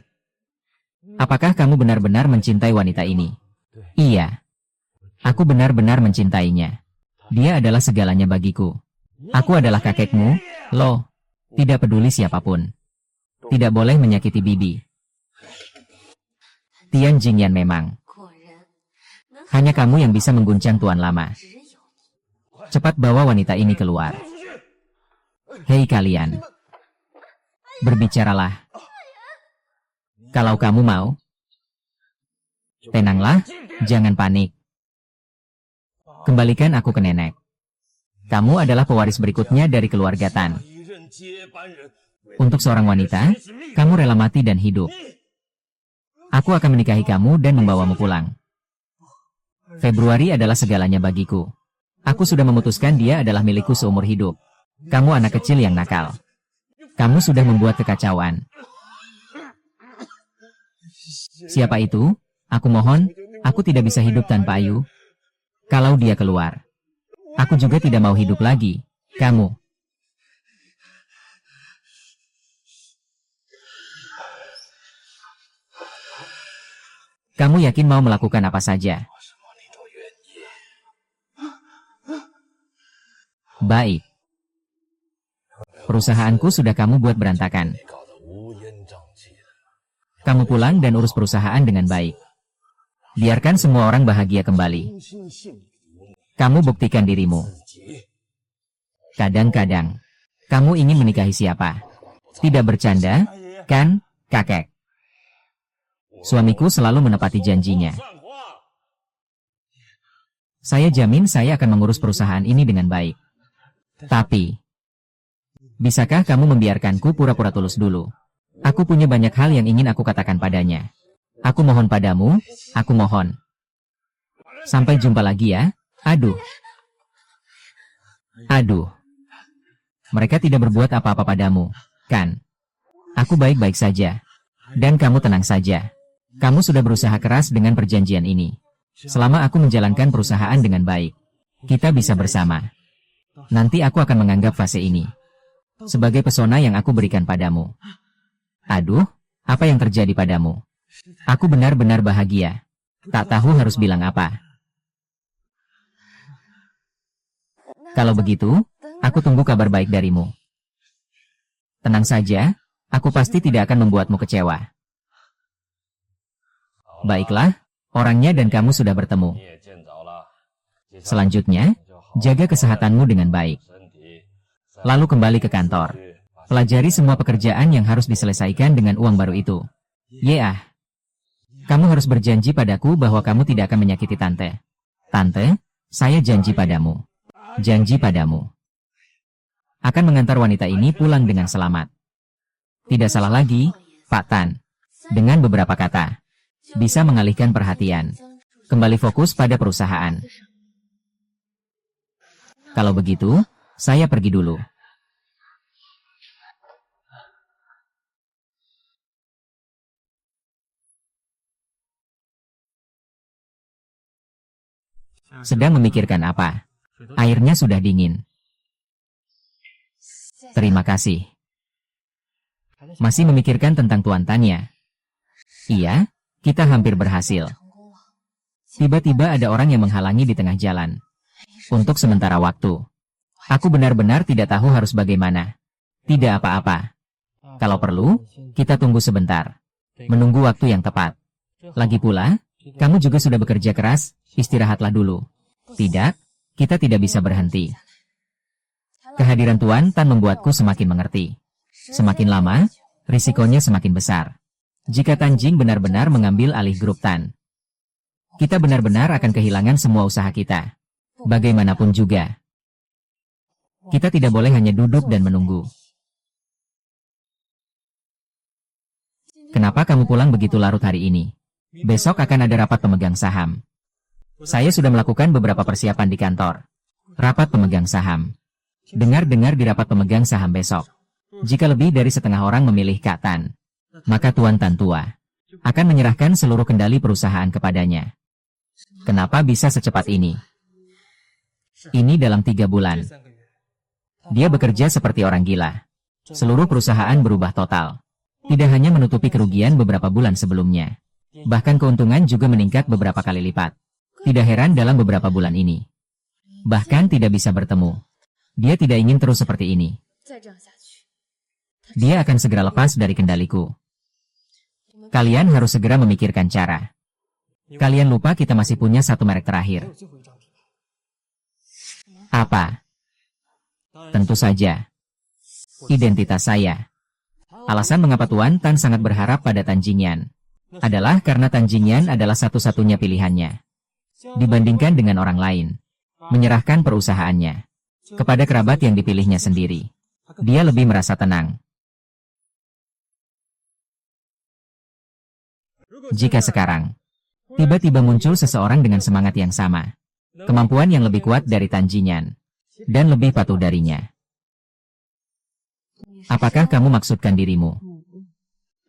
apakah kamu benar-benar mencintai wanita ini? Iya, aku benar-benar mencintainya. Dia adalah segalanya bagiku. Aku adalah kakekmu, loh. Tidak peduli siapapun. Tidak boleh menyakiti Bibi. Tian Jingyan memang. Hanya kamu yang bisa mengguncang tuan lama. Cepat bawa wanita ini keluar. Hei kalian. Berbicaralah. Kalau kamu mau. Tenanglah, jangan panik. Kembalikan aku ke nenek. Kamu adalah pewaris berikutnya dari keluarga Tan. Untuk seorang wanita, kamu rela mati dan hidup. Aku akan menikahi kamu dan membawamu pulang. Februari adalah segalanya bagiku. Aku sudah memutuskan dia adalah milikku seumur hidup. Kamu anak kecil yang nakal. Kamu sudah membuat kekacauan. Siapa itu? Aku mohon, aku tidak bisa hidup tanpa Ayu. Kalau dia keluar, aku juga tidak mau hidup lagi. Kamu. Kamu yakin mau melakukan apa saja? Baik. Perusahaanku sudah kamu buat berantakan. Kamu pulang dan urus perusahaan dengan baik. Biarkan semua orang bahagia kembali. Kamu buktikan dirimu. Kadang-kadang, kamu ingin menikahi siapa? Tidak bercanda, kan, kakek? Suamiku selalu menepati janjinya. Saya jamin saya akan mengurus perusahaan ini dengan baik. Tapi, bisakah kamu membiarkanku pura-pura tulus dulu? Aku punya banyak hal yang ingin aku katakan padanya. Aku mohon padamu, aku mohon. Sampai jumpa lagi ya. Aduh. Aduh. Mereka tidak berbuat apa-apa padamu, kan? Aku baik-baik saja. Dan kamu tenang saja. Kamu sudah berusaha keras dengan perjanjian ini. Selama aku menjalankan perusahaan dengan baik, kita bisa bersama. Nanti aku akan menganggap fase ini sebagai pesona yang aku berikan padamu. Aduh, apa yang terjadi padamu? Aku benar-benar bahagia. Tak tahu harus bilang apa. Kalau begitu, aku tunggu kabar baik darimu. Tenang saja, aku pasti tidak akan membuatmu kecewa. Baiklah, orangnya dan kamu sudah bertemu. Selanjutnya, jaga kesehatanmu dengan baik. Lalu kembali ke kantor. Pelajari semua pekerjaan yang harus diselesaikan dengan uang baru itu. Yeah. Kamu harus berjanji padaku bahwa kamu tidak akan menyakiti Tante. Tante, saya janji padamu. Janji padamu. Akan mengantar wanita ini pulang dengan selamat. Tidak salah lagi, Pak Tan. Dengan beberapa kata, bisa mengalihkan perhatian. Kembali fokus pada perusahaan. Kalau begitu, saya pergi dulu. Sedang memikirkan apa? Airnya sudah dingin. Terima kasih. Masih memikirkan tentang Tuan Tanya? Iya, kita hampir berhasil. Tiba-tiba ada orang yang menghalangi di tengah jalan. Untuk sementara waktu. Aku benar-benar tidak tahu harus bagaimana. Tidak apa-apa. Kalau perlu, kita tunggu sebentar. Menunggu waktu yang tepat. Lagi pula, kamu juga sudah bekerja keras, istirahatlah dulu. Tidak, kita tidak bisa berhenti. Kehadiran Tuan Tan membuatku semakin mengerti. Semakin lama, risikonya semakin besar. Jika Tanjing benar-benar mengambil alih grup Tan, kita benar-benar akan kehilangan semua usaha kita. Bagaimanapun juga, kita tidak boleh hanya duduk dan menunggu. Kenapa kamu pulang begitu larut hari ini? Besok akan ada rapat pemegang saham. Saya sudah melakukan beberapa persiapan di kantor. Rapat pemegang saham. Dengar-dengar di rapat pemegang saham besok. Jika lebih dari setengah orang memilih Kak Tan, maka Tuan Tan tua akan menyerahkan seluruh kendali perusahaan kepadanya. Kenapa bisa secepat ini? Ini dalam 3 bulan. Dia bekerja seperti orang gila. Seluruh perusahaan berubah total. Tidak hanya menutupi kerugian beberapa bulan sebelumnya. Bahkan keuntungan juga meningkat beberapa kali lipat. Tidak heran dalam beberapa bulan ini. Bahkan tidak bisa bertemu. Dia tidak ingin terus seperti ini. Dia akan segera lepas dari kendaliku. Kalian harus segera memikirkan cara. Kalian lupa kita masih punya satu merek terakhir. Apa? Tentu saja. Identitas saya. Alasan mengapa Tuan Tan sangat berharap pada Tan Jingyan adalah karena Tan Jingyan adalah satu-satunya pilihannya. Dibandingkan dengan orang lain. Menyerahkan perusahaannya kepada kerabat yang dipilihnya sendiri. Dia lebih merasa tenang. Jika sekarang, tiba-tiba muncul seseorang dengan semangat yang sama, kemampuan yang lebih kuat dari Tan Jinyan, dan lebih patuh darinya. Apakah kamu maksudkan dirimu?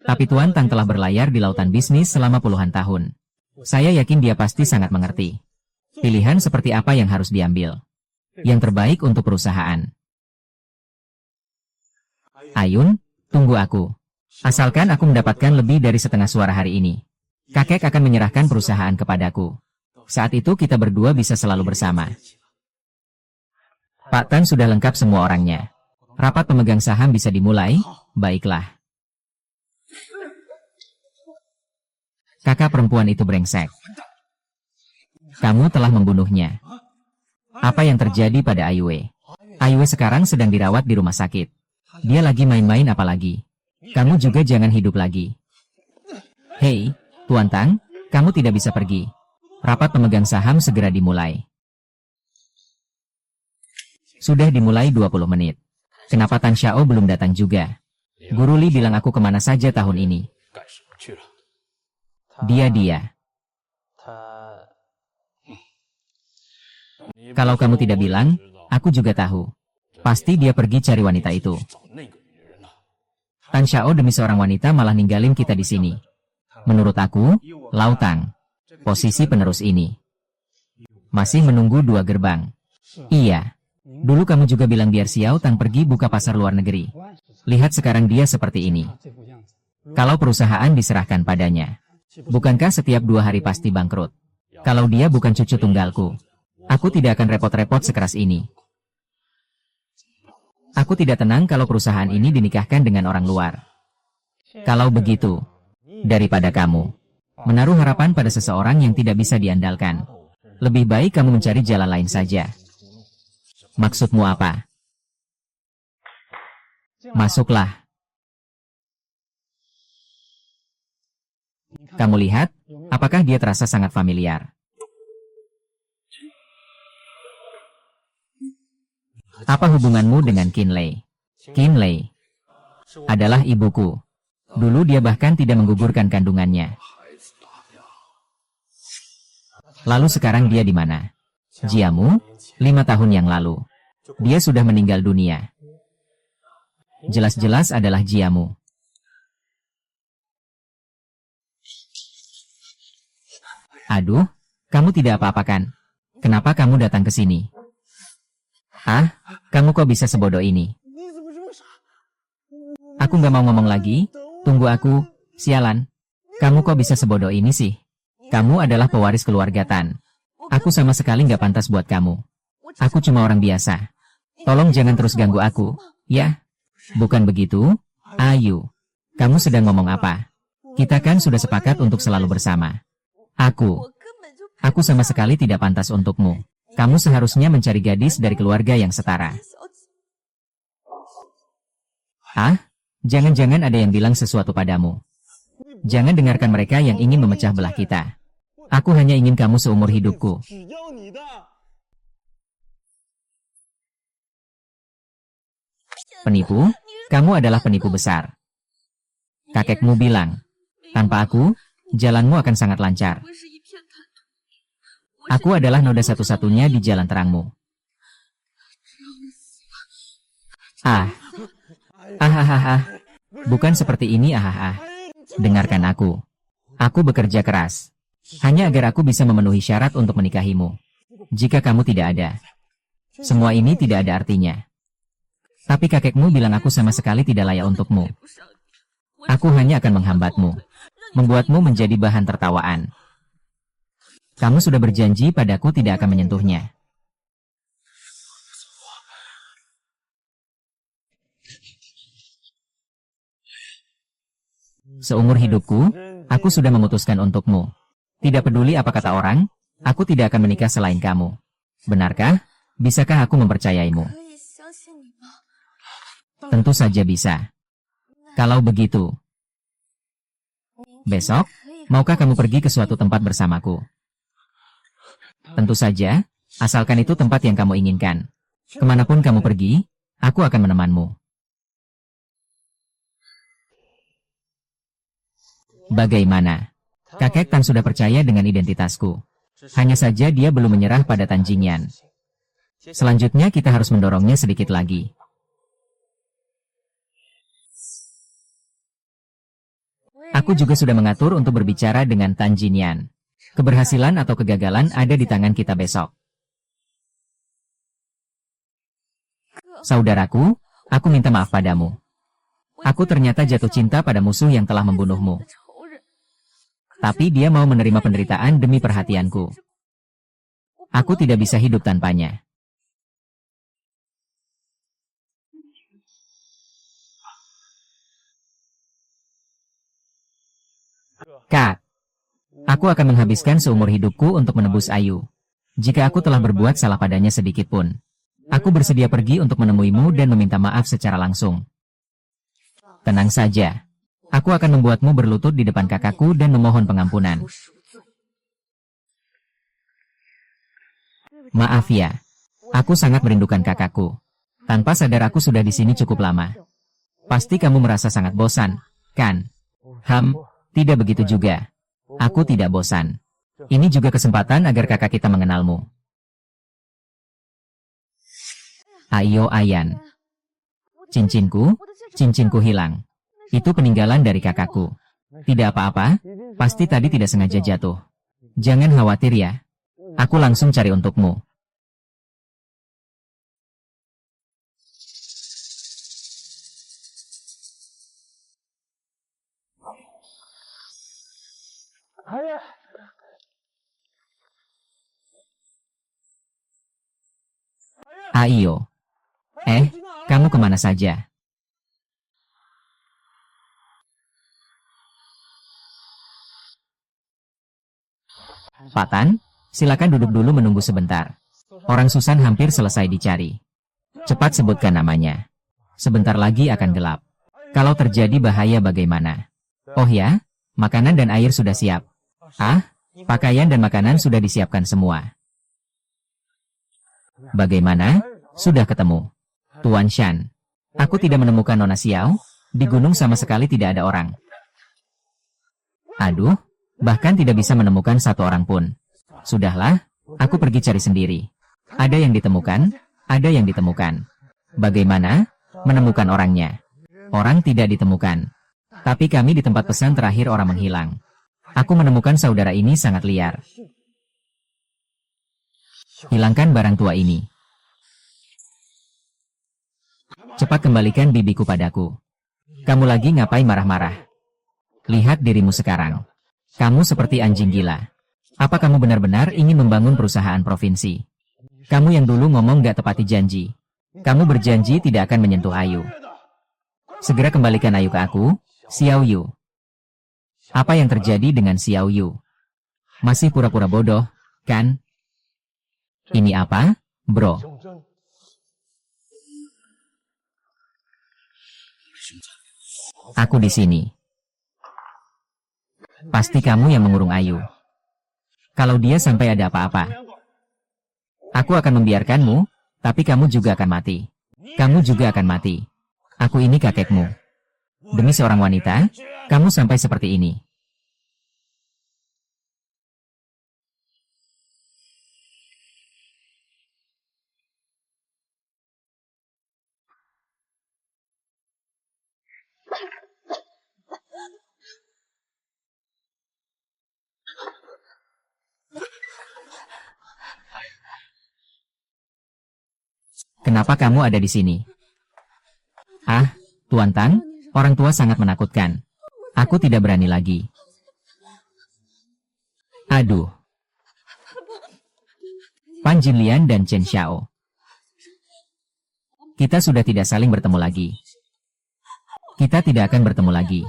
Tapi Tuan Tang telah berlayar di lautan bisnis selama puluhan tahun. Saya yakin dia pasti sangat mengerti pilihan seperti apa yang harus diambil. Yang terbaik untuk perusahaan. Ayun, tunggu aku. Asalkan aku mendapatkan lebih dari setengah suara hari ini, kakek akan menyerahkan perusahaan kepadaku. Saat itu kita berdua bisa selalu bersama. Pak Tan sudah lengkap semua orangnya. Rapat pemegang saham bisa dimulai, baiklah. Kakak perempuan itu brengsek. Kamu telah membunuhnya. Apa yang terjadi pada Aiwe? Aiwe sekarang sedang dirawat di rumah sakit. Dia lagi main-main apalagi. Kamu juga jangan hidup lagi. Hei, Tuan Tang, kamu tidak bisa pergi. Rapat pemegang saham segera dimulai. Sudah dimulai 20 menit. Kenapa Tan Xiao belum datang juga? Guru Li bilang aku kemana saja tahun ini. Dia. Kalau kamu tidak bilang, aku juga tahu. Pasti dia pergi cari wanita itu. Tan Xiao demi seorang wanita malah ninggalin kita di sini. Menurut aku, Lao Tang, posisi penerus ini masih menunggu 2 gerbang. Iya. Dulu kamu juga bilang biar Xiao Tang pergi buka pasar luar negeri. Lihat sekarang dia seperti ini. Kalau perusahaan diserahkan padanya, bukankah setiap 2 hari pasti bangkrut? Kalau dia bukan cucu tunggalku, aku tidak akan repot-repot sekeras ini. Aku tidak tenang kalau perusahaan ini dinikahkan dengan orang luar. Kalau begitu, daripada kamu menaruh harapan pada seseorang yang tidak bisa diandalkan, lebih baik kamu mencari jalan lain saja. Maksudmu apa? Masuklah. Kamu lihat, apakah dia terasa sangat familiar? Apa hubunganmu dengan Qinlei? Qinlei adalah ibuku. Dulu dia bahkan tidak menggugurkan kandungannya. Lalu sekarang dia di mana? Jiamu, 5 tahun yang lalu. Dia sudah meninggal dunia. Jelas-jelas adalah Jiamu. Aduh, kamu tidak apa-apa kan? Kenapa kamu datang ke sini? Ah, kamu kok bisa sebodoh ini? Aku nggak mau ngomong lagi. Tunggu aku, sialan. Kamu kok bisa sebodoh ini sih? Kamu adalah pewaris keluarga Tan. Aku sama sekali nggak pantas buat kamu. Aku cuma orang biasa. Tolong jangan terus ganggu aku, ya? Bukan begitu? Ayu, kamu sedang ngomong apa? Kita kan sudah sepakat untuk selalu bersama. Aku sama sekali tidak pantas untukmu. Kamu seharusnya mencari gadis dari keluarga yang setara. Ah, jangan-jangan ada yang bilang sesuatu padamu. Jangan dengarkan mereka yang ingin memecah belah kita. Aku hanya ingin kamu seumur hidupku. Penipu? Kamu adalah penipu besar. Kakekmu bilang, tanpa aku, jalanmu akan sangat lancar. Aku adalah noda satu-satunya di jalan terangmu. Bukan seperti ini Dengarkan aku. Aku bekerja keras. Hanya agar aku bisa memenuhi syarat untuk menikahimu. Jika kamu tidak ada, semua ini tidak ada artinya. Tapi kakekmu bilang aku sama sekali tidak layak untukmu. Aku hanya akan menghambatmu, membuatmu menjadi bahan tertawaan. Kamu sudah berjanji padaku tidak akan menyentuhnya. Seumur hidupku, aku sudah memutuskan untukmu. Tidak peduli apa kata orang, aku tidak akan menikah selain kamu. Benarkah? Bisakah aku mempercayaimu? Tentu saja bisa. Kalau begitu, besok, maukah kamu pergi ke suatu tempat bersamaku? Tentu saja, asalkan itu tempat yang kamu inginkan. Kemanapun kamu pergi, aku akan menemanmu. Bagaimana? Kakek Tan sudah percaya dengan identitasku. Hanya saja dia belum menyerah pada Tan Jingyan. Selanjutnya kita harus mendorongnya sedikit lagi. Aku juga sudah mengatur untuk berbicara dengan Tan Jingyan. Keberhasilan atau kegagalan ada di tangan kita besok. Saudaraku, aku minta maaf padamu. Aku ternyata jatuh cinta pada musuh yang telah membunuhmu. Tapi dia mau menerima penderitaan demi perhatianku. Aku tidak bisa hidup tanpanya. Kak, aku akan menghabiskan seumur hidupku untuk menebus Ayu. Jika aku telah berbuat salah padanya sedikit pun, aku bersedia pergi untuk menemuimu dan meminta maaf secara langsung. Tenang saja. Aku akan membuatmu berlutut di depan kakakku dan memohon pengampunan. Maaf ya. Aku sangat merindukan kakakku. Tanpa sadar aku sudah di sini cukup lama. Pasti kamu merasa sangat bosan, kan? Tidak begitu juga. Aku tidak bosan. Ini juga kesempatan agar kakak kita mengenalmu. Ayo Ayan. Cincinku hilang. Itu peninggalan dari kakakku. Tidak apa-apa, pasti tadi tidak sengaja jatuh. Jangan khawatir ya. Aku langsung cari untukmu. Ayo. Kamu kemana saja? Pak Tan, silakan duduk dulu menunggu sebentar. Orang Susan hampir selesai dicari. Cepat sebutkan namanya. Sebentar lagi akan gelap. Kalau terjadi bahaya bagaimana? Oh ya, makanan dan air sudah siap. Pakaian dan makanan sudah disiapkan semua. Bagaimana? Sudah ketemu. Tuan Shan, aku tidak menemukan Nona Xiao. Di gunung sama sekali tidak ada orang. Aduh, bahkan tidak bisa menemukan satu orang pun. Sudahlah, aku pergi cari sendiri. Ada yang ditemukan, ada yang ditemukan. Bagaimana? Menemukan orangnya. Orang tidak ditemukan. Tapi kami di tempat pesan terakhir orang menghilang. Aku menemukan saudara ini sangat liar. Hilangkan barang tua ini. Cepat kembalikan bibiku padaku. Kamu lagi ngapain marah-marah? Lihat dirimu sekarang. Kamu seperti anjing gila. Apa kamu benar-benar ingin membangun perusahaan provinsi? Kamu yang dulu ngomong gak tepati janji. Kamu berjanji tidak akan menyentuh Ayu. Segera kembalikan Ayu ke aku, Xiao Yu. Apa yang terjadi dengan Xiao Yu? Masih pura-pura bodoh, kan? Ini apa, bro? Aku di sini. Pasti kamu yang mengurung Ayu. Kalau dia sampai ada apa-apa, aku akan membiarkanmu, tapi kamu juga akan mati. Kamu juga akan mati. Aku ini kakekmu. Demi seorang wanita, kamu sampai seperti ini. Kenapa kamu ada di sini? Tuan Tan, orang tua sangat menakutkan. Aku tidak berani lagi. Aduh. Pan Jinlian dan Chen Xiao. Kita sudah tidak saling bertemu lagi. Kita tidak akan bertemu lagi.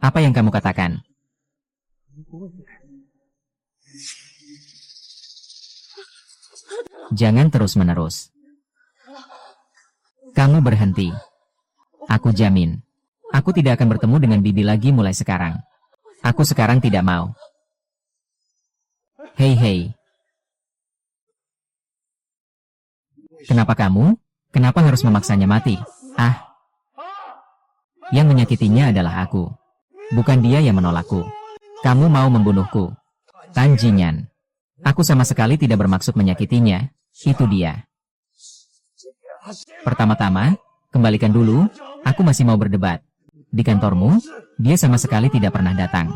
Apa yang kamu katakan? Jangan terus-menerus. Kamu berhenti. Aku jamin. Aku tidak akan bertemu dengan Bibi lagi mulai sekarang. Aku sekarang tidak mau. Hei. Kenapa kamu? Kenapa harus memaksanya mati? Yang menyakitinya adalah aku. Bukan dia yang menolakku. Kamu mau membunuhku. Tan Jinyan. Aku sama sekali tidak bermaksud menyakitinya. Itu dia. Pertama-tama, kembalikan dulu, aku masih mau berdebat. Di kantormu, dia sama sekali tidak pernah datang.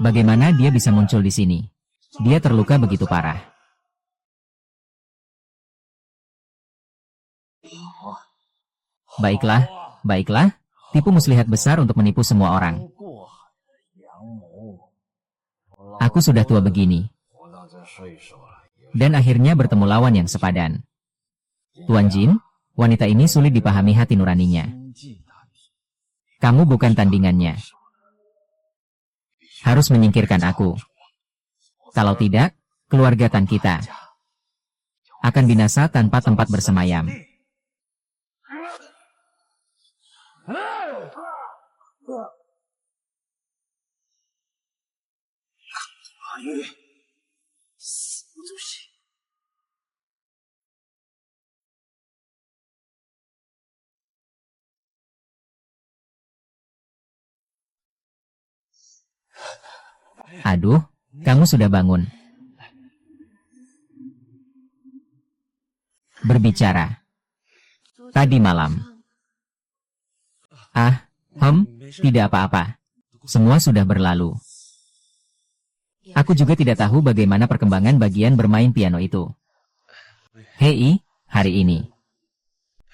Bagaimana dia bisa muncul di sini? Dia terluka begitu parah. Baiklah, baiklah. Tipu muslihat besar untuk menipu semua orang. Aku sudah tua begini. Dan akhirnya bertemu lawan yang sepadan. Tuan Jin, wanita ini sulit dipahami hati nuraninya. Kamu bukan tandingannya. Harus menyingkirkan aku. Kalau tidak, keluarga Tan kita akan binasa tanpa tempat bersemayam. Aduh, kamu sudah bangun. Berbicara. Tadi malam. Tidak apa-apa. Semua sudah berlalu. Aku juga tidak tahu bagaimana perkembangan bagian bermain piano itu. Hei, hari ini.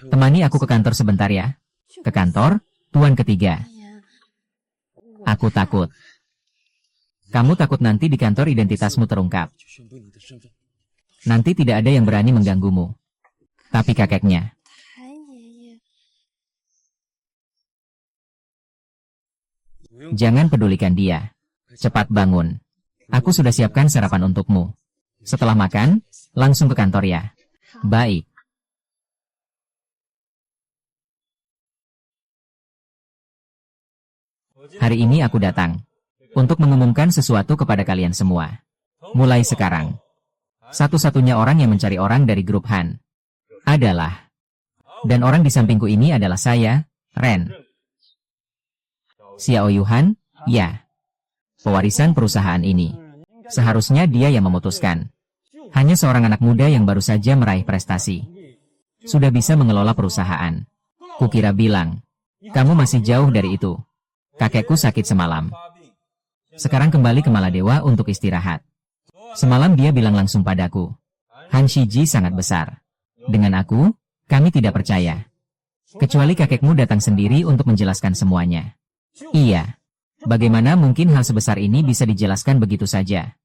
Temani aku ke kantor sebentar ya. Ke kantor, tuan ketiga. Aku takut. Kamu takut nanti di kantor identitasmu terungkap. Nanti tidak ada yang berani mengganggumu. Tapi kakeknya. Jangan pedulikan dia. Cepat bangun. Aku sudah siapkan sarapan untukmu. Setelah makan, langsung ke kantor ya. Baik. Hari ini aku datang untuk mengumumkan sesuatu kepada kalian semua. Mulai sekarang, satu-satunya orang yang mencari orang dari grup Han adalah, dan orang di sampingku ini adalah saya, Ren. Xiao Yuhan, ya. Pewarisan perusahaan ini. Seharusnya dia yang memutuskan. Hanya seorang anak muda yang baru saja meraih prestasi. Sudah bisa mengelola perusahaan. Kukira bilang, kamu masih jauh dari itu. Kakekku sakit semalam. Sekarang kembali ke Maladewa untuk istirahat. Semalam dia bilang langsung padaku, Han Shiji sangat besar. Dengan aku, kami tidak percaya. Kecuali kakekmu datang sendiri untuk menjelaskan semuanya. Iya. Bagaimana mungkin hal sebesar ini bisa dijelaskan begitu saja?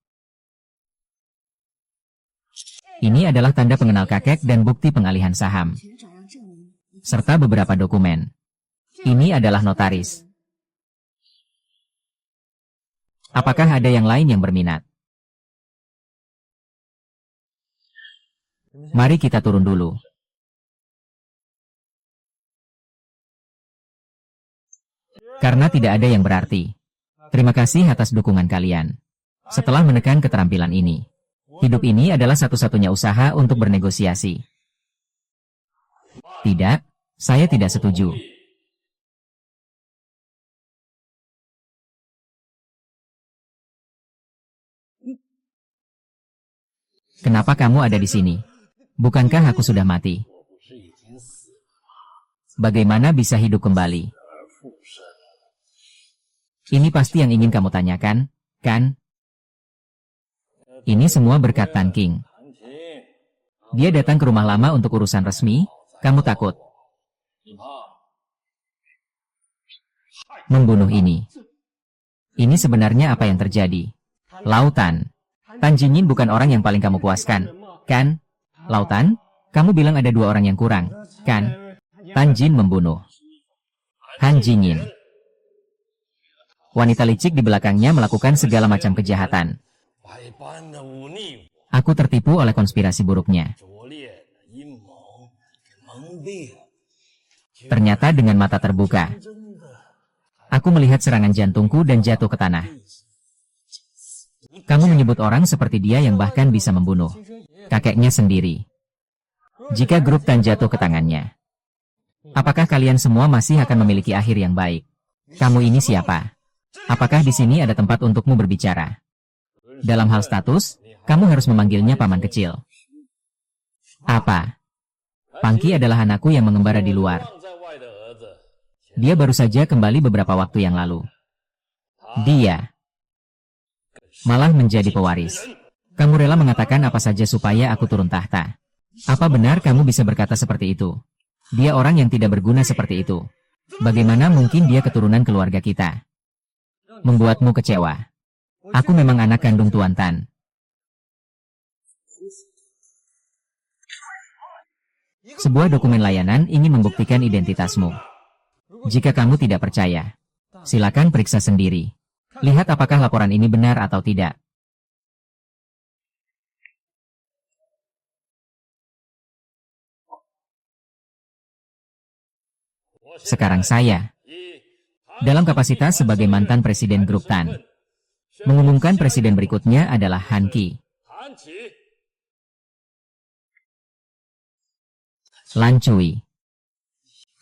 Ini adalah tanda pengenal kakek dan bukti pengalihan saham. Serta beberapa dokumen. Ini adalah notaris. Apakah ada yang lain yang berminat? Mari kita turun dulu. Karena tidak ada yang berarti. Terima kasih atas dukungan kalian. Setelah menekan keterampilan ini, hidup ini adalah satu-satunya usaha untuk bernegosiasi. Tidak, saya tidak setuju. Kenapa kamu ada di sini? Bukankah aku sudah mati? Bagaimana bisa hidup kembali? Ini pasti yang ingin kamu tanyakan, kan? Ini semua berkat Tan King. Dia datang ke rumah lama untuk urusan resmi, kamu takut? Membunuh ini. Ini sebenarnya apa yang terjadi? Lautan. Tan Jinyin bukan orang yang paling kamu puaskan, kan? Lautan, kamu bilang ada 2 orang yang kurang, kan? Tan Jin membunuh Han Jinyin. Wanita licik di belakangnya melakukan segala macam kejahatan. Aku tertipu oleh konspirasi buruknya. Ternyata dengan mata terbuka, aku melihat serangan jantungku dan jatuh ke tanah. Kamu menyebut orang seperti dia yang bahkan bisa membunuh kakeknya sendiri. Jika grup Tan jatuh ke tangannya, apakah kalian semua masih akan memiliki akhir yang baik? Kamu ini siapa? Apakah di sini ada tempat untukmu berbicara? Dalam hal status, kamu harus memanggilnya paman kecil. Apa? Pangki adalah anakku yang mengembara di luar. Dia baru saja kembali beberapa waktu yang lalu. Dia malah menjadi pewaris. Kamu rela mengatakan apa saja supaya aku turun tahta. Apa benar kamu bisa berkata seperti itu? Dia orang yang tidak berguna seperti itu. Bagaimana mungkin dia keturunan keluarga kita? Membuatmu kecewa. Aku memang anak kandung Tuan Tan. Sebuah dokumen layanan ingin membuktikan identitasmu. Jika kamu tidak percaya, silakan periksa sendiri. Lihat apakah laporan ini benar atau tidak. Sekarang saya, dalam kapasitas sebagai mantan Presiden Grup Tan, mengumumkan presiden berikutnya adalah Han Qi. Lan Cui.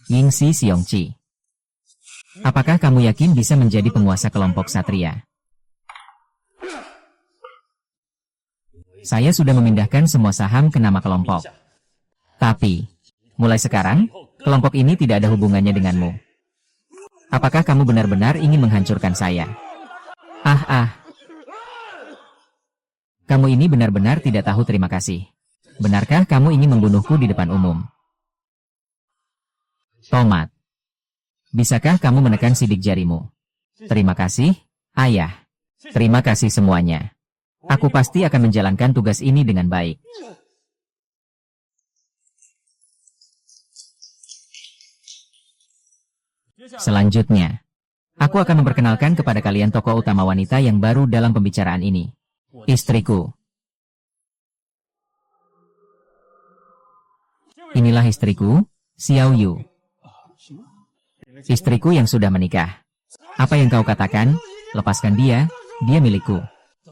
Yingxi Xiongqi. Apakah kamu yakin bisa menjadi penguasa kelompok Satria? Saya sudah memindahkan semua saham ke nama kelompok. Tapi, mulai sekarang, kelompok ini tidak ada hubungannya denganmu. Apakah kamu benar-benar ingin menghancurkan saya? Kamu ini benar-benar tidak tahu terima kasih. Benarkah kamu ingin membunuhku di depan umum? Tomat. Bisakah kamu menekan sidik jarimu? Terima kasih, ayah. Terima kasih semuanya. Aku pasti akan menjalankan tugas ini dengan baik. Selanjutnya, aku akan memperkenalkan kepada kalian tokoh utama wanita yang baru dalam pembicaraan ini. Istriku. Inilah istriku, Xiao Yu. Istriku yang sudah menikah. Apa yang kau katakan? Lepaskan dia, dia milikku.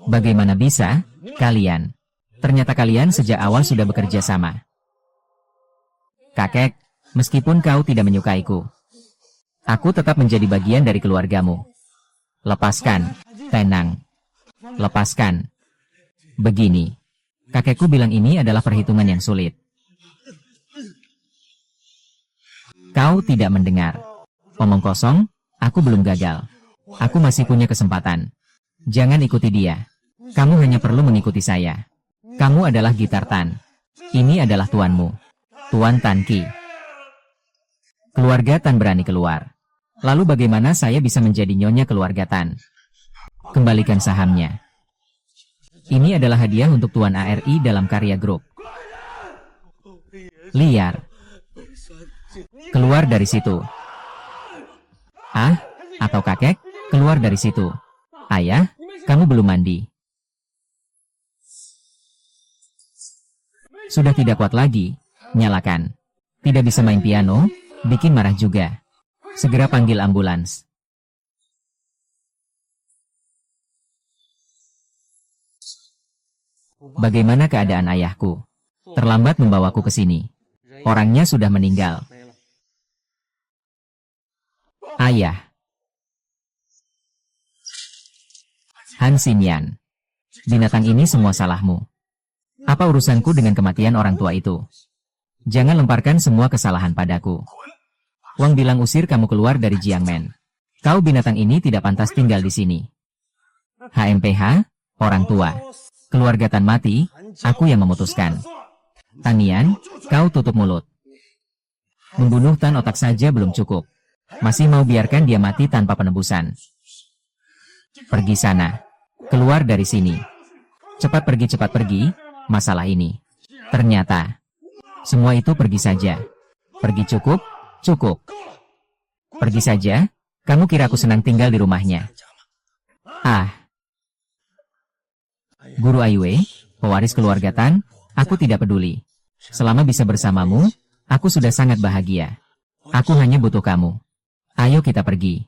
Bagaimana bisa, kalian? Ternyata kalian sejak awal sudah bekerja sama. Kakek, meskipun kau tidak menyukaiku, aku tetap menjadi bagian dari keluargamu. Lepaskan, tenang. Lepaskan. Begini, kakekku bilang ini adalah perhitungan yang sulit. Kau tidak mendengar. Omong kosong, aku belum gagal. Aku masih punya kesempatan. Jangan ikuti dia. Kamu hanya perlu mengikuti saya. Kamu adalah Gitar Tan. Ini adalah tuanmu. Tuan Tan Qi. Keluarga Tan berani keluar. Lalu bagaimana saya bisa menjadi nyonya keluarga Tan? Kembalikan sahamnya. Ini adalah hadiah untuk Tuan ARI dalam karya grup. Liar. Keluar dari situ. Atau kakek, keluar dari situ. Ayah, kamu belum mandi. Sudah tidak kuat lagi, nyalakan. Tidak bisa main piano, bikin marah juga. Segera panggil ambulans. Bagaimana keadaan ayahku? Terlambat membawaku ke sini. Orangnya sudah meninggal. Ayah. Han Xinyan. Binatang ini semua salahmu. Apa urusanku dengan kematian orang tua itu? Jangan lemparkan semua kesalahan padaku. Wang bilang usir kamu keluar dari Jiangmen. Kau binatang ini tidak pantas tinggal di sini. HMPH, orang tua. Keluarga Tan mati, aku yang memutuskan. Tanian, kau tutup mulut. Membunuh Tan otak saja belum cukup. Masih mau biarkan dia mati tanpa penebusan. Pergi sana. Keluar dari sini. Cepat pergi, masalah ini. Ternyata, semua itu pergi saja. Pergi cukup, cukup. Pergi saja, kamu kira aku senang tinggal di rumahnya. Guru Aiwei, pewaris keluarga Tan, aku tidak peduli. Selama bisa bersamamu, aku sudah sangat bahagia. Aku hanya butuh kamu. Ayo kita pergi.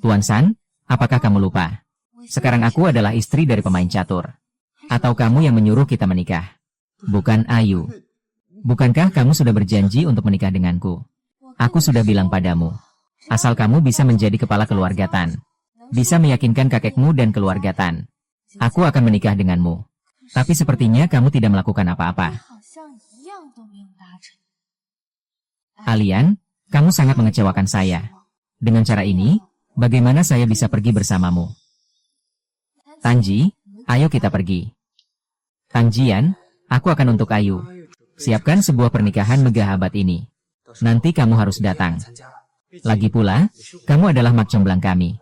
Tuan San, apakah kamu lupa? Sekarang aku adalah istri dari pemain catur. Atau kamu yang menyuruh kita menikah? Bukan Ayu. Bukankah kamu sudah berjanji untuk menikah denganku? Aku sudah bilang padamu. Asal kamu bisa menjadi kepala keluarga Tan. Bisa meyakinkan kakekmu dan keluarga Tan. Aku akan menikah denganmu. Tapi sepertinya kamu tidak melakukan apa-apa. Alian, kamu sangat mengecewakan saya. Dengan cara ini, bagaimana saya bisa pergi bersamamu? Tanji, ayo kita pergi. Tanjian, aku akan untuk Ayu. Siapkan sebuah pernikahan megah abad ini. Nanti kamu harus datang. Lagi pula, kamu adalah mak comblang kami.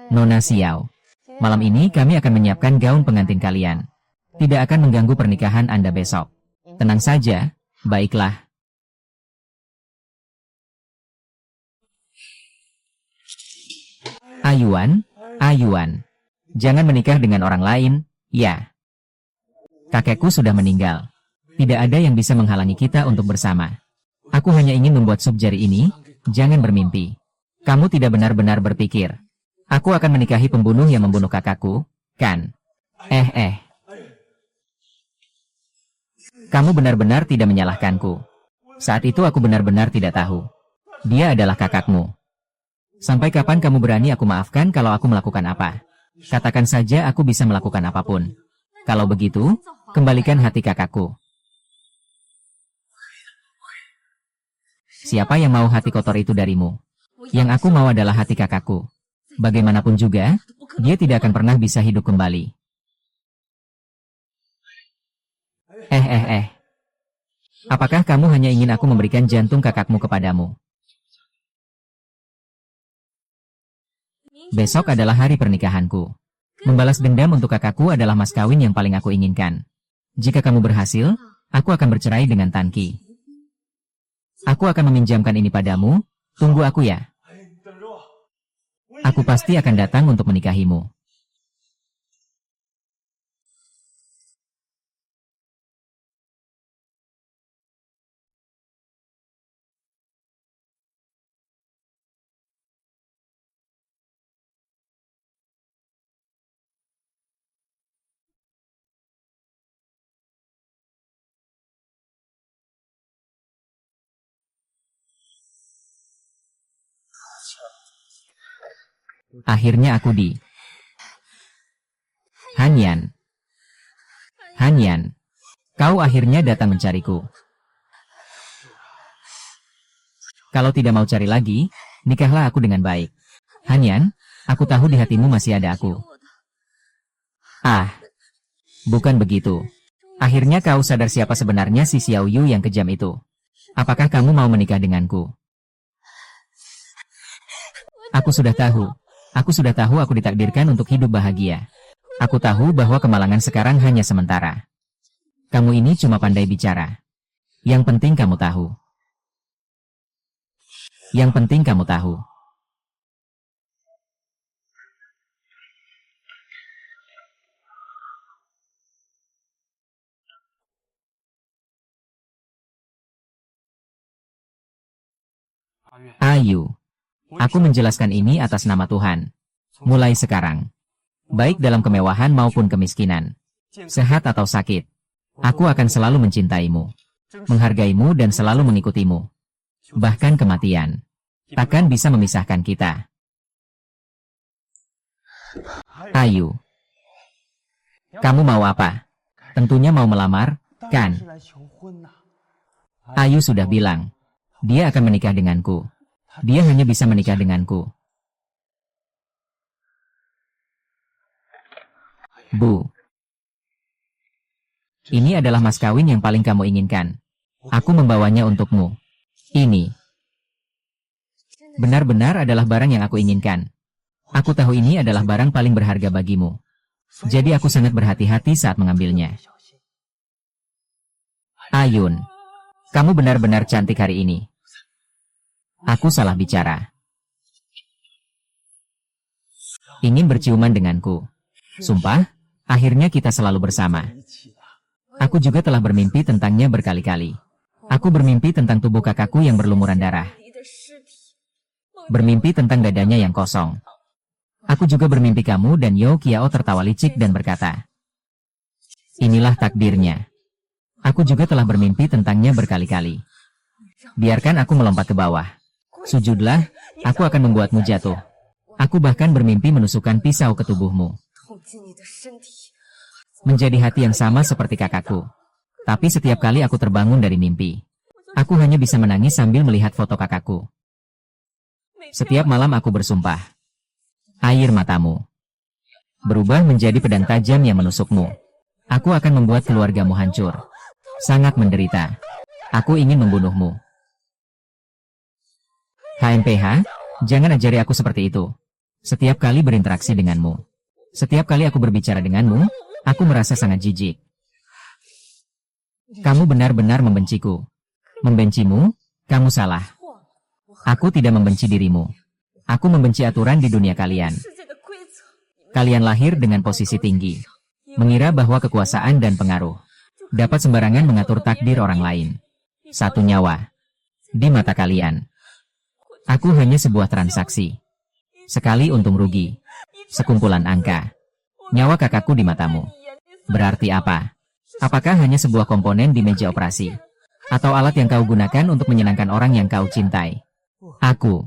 Nona Xiao, malam ini kami akan menyiapkan gaun pengantin kalian. Tidak akan mengganggu pernikahan Anda besok. Tenang saja, baiklah. Ayuan, Ayuan. Jangan menikah dengan orang lain, ya. Kakekku sudah meninggal. Tidak ada yang bisa menghalangi kita untuk bersama. Aku hanya ingin membuat sup jari ini, jangan bermimpi. Kamu tidak benar-benar berpikir. Aku akan menikahi pembunuh yang membunuh kakakku, kan? Kamu benar-benar tidak menyalahkanku. Saat itu aku benar-benar tidak tahu. Dia adalah kakakmu. Sampai kapan kamu berani aku maafkan kalau aku melakukan apa? Katakan saja aku bisa melakukan apapun. Kalau begitu, kembalikan hati kakakku. Siapa yang mau hati kotor itu darimu? Yang aku mau adalah hati kakakku. Bagaimanapun juga, dia tidak akan pernah bisa hidup kembali. Apakah kamu hanya ingin aku memberikan jantung kakakmu kepadamu? Besok adalah hari pernikahanku. Membalas dendam untuk kakakku adalah mas kawin yang paling aku inginkan. Jika kamu berhasil, aku akan bercerai dengan Tan Qi. Aku akan meminjamkan ini padamu, tunggu aku ya. Aku pasti akan datang untuk menikahimu. Akhirnya aku di Hanyan. Hanyan, kau akhirnya datang mencariku. Kalau tidak mau cari lagi, nikahlah aku dengan baik. Hanyan, aku tahu di hatimu masih ada aku. Bukan begitu. Akhirnya kau sadar siapa sebenarnya si Xiao Yu yang kejam itu. Apakah kamu mau menikah denganku? Aku sudah tahu. Aku sudah tahu aku ditakdirkan untuk hidup bahagia. Aku tahu bahwa kemalangan sekarang hanya sementara. Kamu ini cuma pandai bicara. Yang penting kamu tahu. Yang penting kamu tahu. Ayu. Aku menjelaskan ini atas nama Tuhan. Mulai sekarang. Baik dalam kemewahan maupun kemiskinan. Sehat atau sakit. Aku akan selalu mencintaimu. Menghargaimu dan selalu mengikutimu. Bahkan kematian. Takkan bisa memisahkan kita. Ayu. Kamu mau apa? Tentunya mau melamar, kan? Ayu sudah bilang. Dia akan menikah denganku. Dia hanya bisa menikah denganku. Bu. Ini adalah mas kawin yang paling kamu inginkan. Aku membawanya untukmu. Ini. Benar-benar adalah barang yang aku inginkan. Aku tahu ini adalah barang paling berharga bagimu. Jadi aku sangat berhati-hati saat mengambilnya. Ayun. Kamu benar-benar cantik hari ini. Aku salah bicara. Ingin berciuman denganku. Sumpah, akhirnya kita selalu bersama. Aku juga telah bermimpi tentangnya berkali-kali. Aku bermimpi tentang tubuh kakakku yang berlumuran darah. Bermimpi tentang dadanya yang kosong. Aku juga bermimpi kamu dan Yo Kiao tertawa licik dan berkata, Inilah takdirnya. Aku juga telah bermimpi tentangnya berkali-kali. Biarkan aku melompat ke bawah. Sujudlah, aku akan membuatmu jatuh. Aku bahkan bermimpi menusukkan pisau ke tubuhmu. Menjadi hati yang sama seperti kakakku. Tapi setiap kali aku terbangun dari mimpi, aku hanya bisa menangis sambil melihat foto kakakku. Setiap malam aku bersumpah. Air matamu berubah menjadi pedang tajam yang menusukmu. Aku akan membuat keluargamu hancur. Sangat menderita. Aku ingin membunuhmu. HMPH, jangan ajari aku seperti itu. Setiap kali berinteraksi denganmu, setiap kali aku berbicara denganmu, aku merasa sangat jijik. Kamu benar-benar membenciku. Membencimu? Kamu salah. Aku tidak membenci dirimu. Aku membenci aturan di dunia kalian. Kalian lahir dengan posisi tinggi, mengira bahwa kekuasaan dan pengaruh dapat sembarangan mengatur takdir orang lain. Satu nyawa. Di mata kalian, aku hanya sebuah transaksi. Sekali untung rugi. Sekumpulan angka. Nyawa kakakku di matamu berarti apa? Apakah hanya sebuah komponen di meja operasi? Atau alat yang kau gunakan untuk menyenangkan orang yang kau cintai? Aku.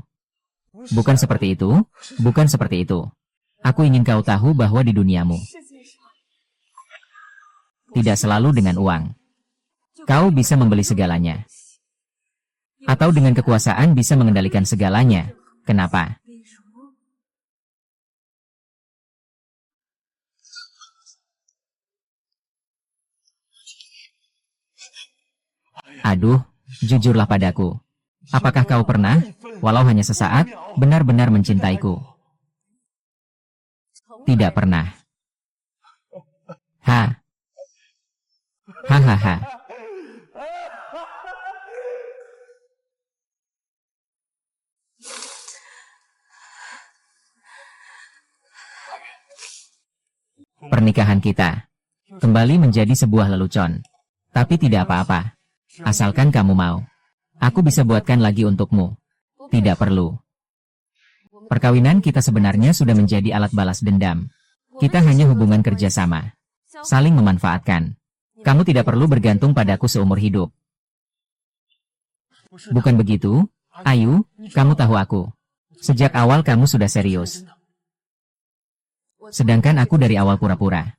Bukan seperti itu, bukan seperti itu. Aku ingin kau tahu bahwa di duniamu tidak selalu dengan uang. Kau bisa membeli segalanya. Atau dengan kekuasaan bisa mengendalikan segalanya. Kenapa? Aduh, jujurlah padaku. Apakah kau pernah, walau hanya sesaat, benar-benar mencintaiku? Tidak pernah. Hahaha. Pernikahan kita kembali menjadi sebuah lelucon. Tapi tidak apa-apa. Asalkan kamu mau. Aku bisa buatkan lagi untukmu. Tidak perlu. Perkawinan kita sebenarnya sudah menjadi alat balas dendam. Kita hanya hubungan kerjasama. Saling memanfaatkan. Kamu tidak perlu bergantung padaku seumur hidup. Bukan begitu? Ayu, kamu tahu aku. Sejak awal kamu sudah serius. Sedangkan aku dari awal pura-pura.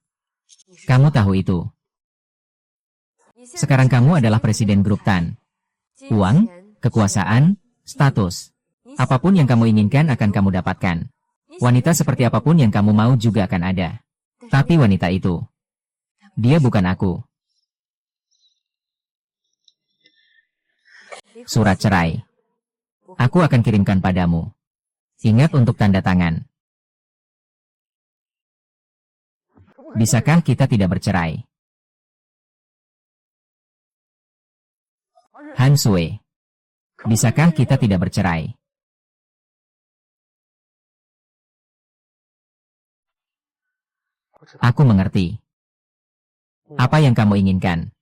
Kamu tahu itu. Sekarang kamu adalah presiden grup Tan. Uang, kekuasaan, status. Apapun yang kamu inginkan akan kamu dapatkan. Wanita seperti apapun yang kamu mau juga akan ada. Tapi wanita itu, dia bukan aku. Surat cerai. Aku akan kirimkan padamu. Ingat untuk tanda tangan. Bisakah kita tidak bercerai? Han Sui. Bisakah kita tidak bercerai? Aku mengerti. Apa yang kamu inginkan?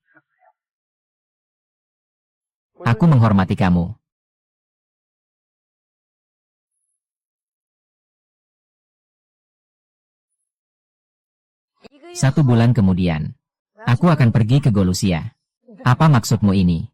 Aku menghormati kamu. Satu bulan kemudian, aku akan pergi ke Golusia. Apa maksudmu ini?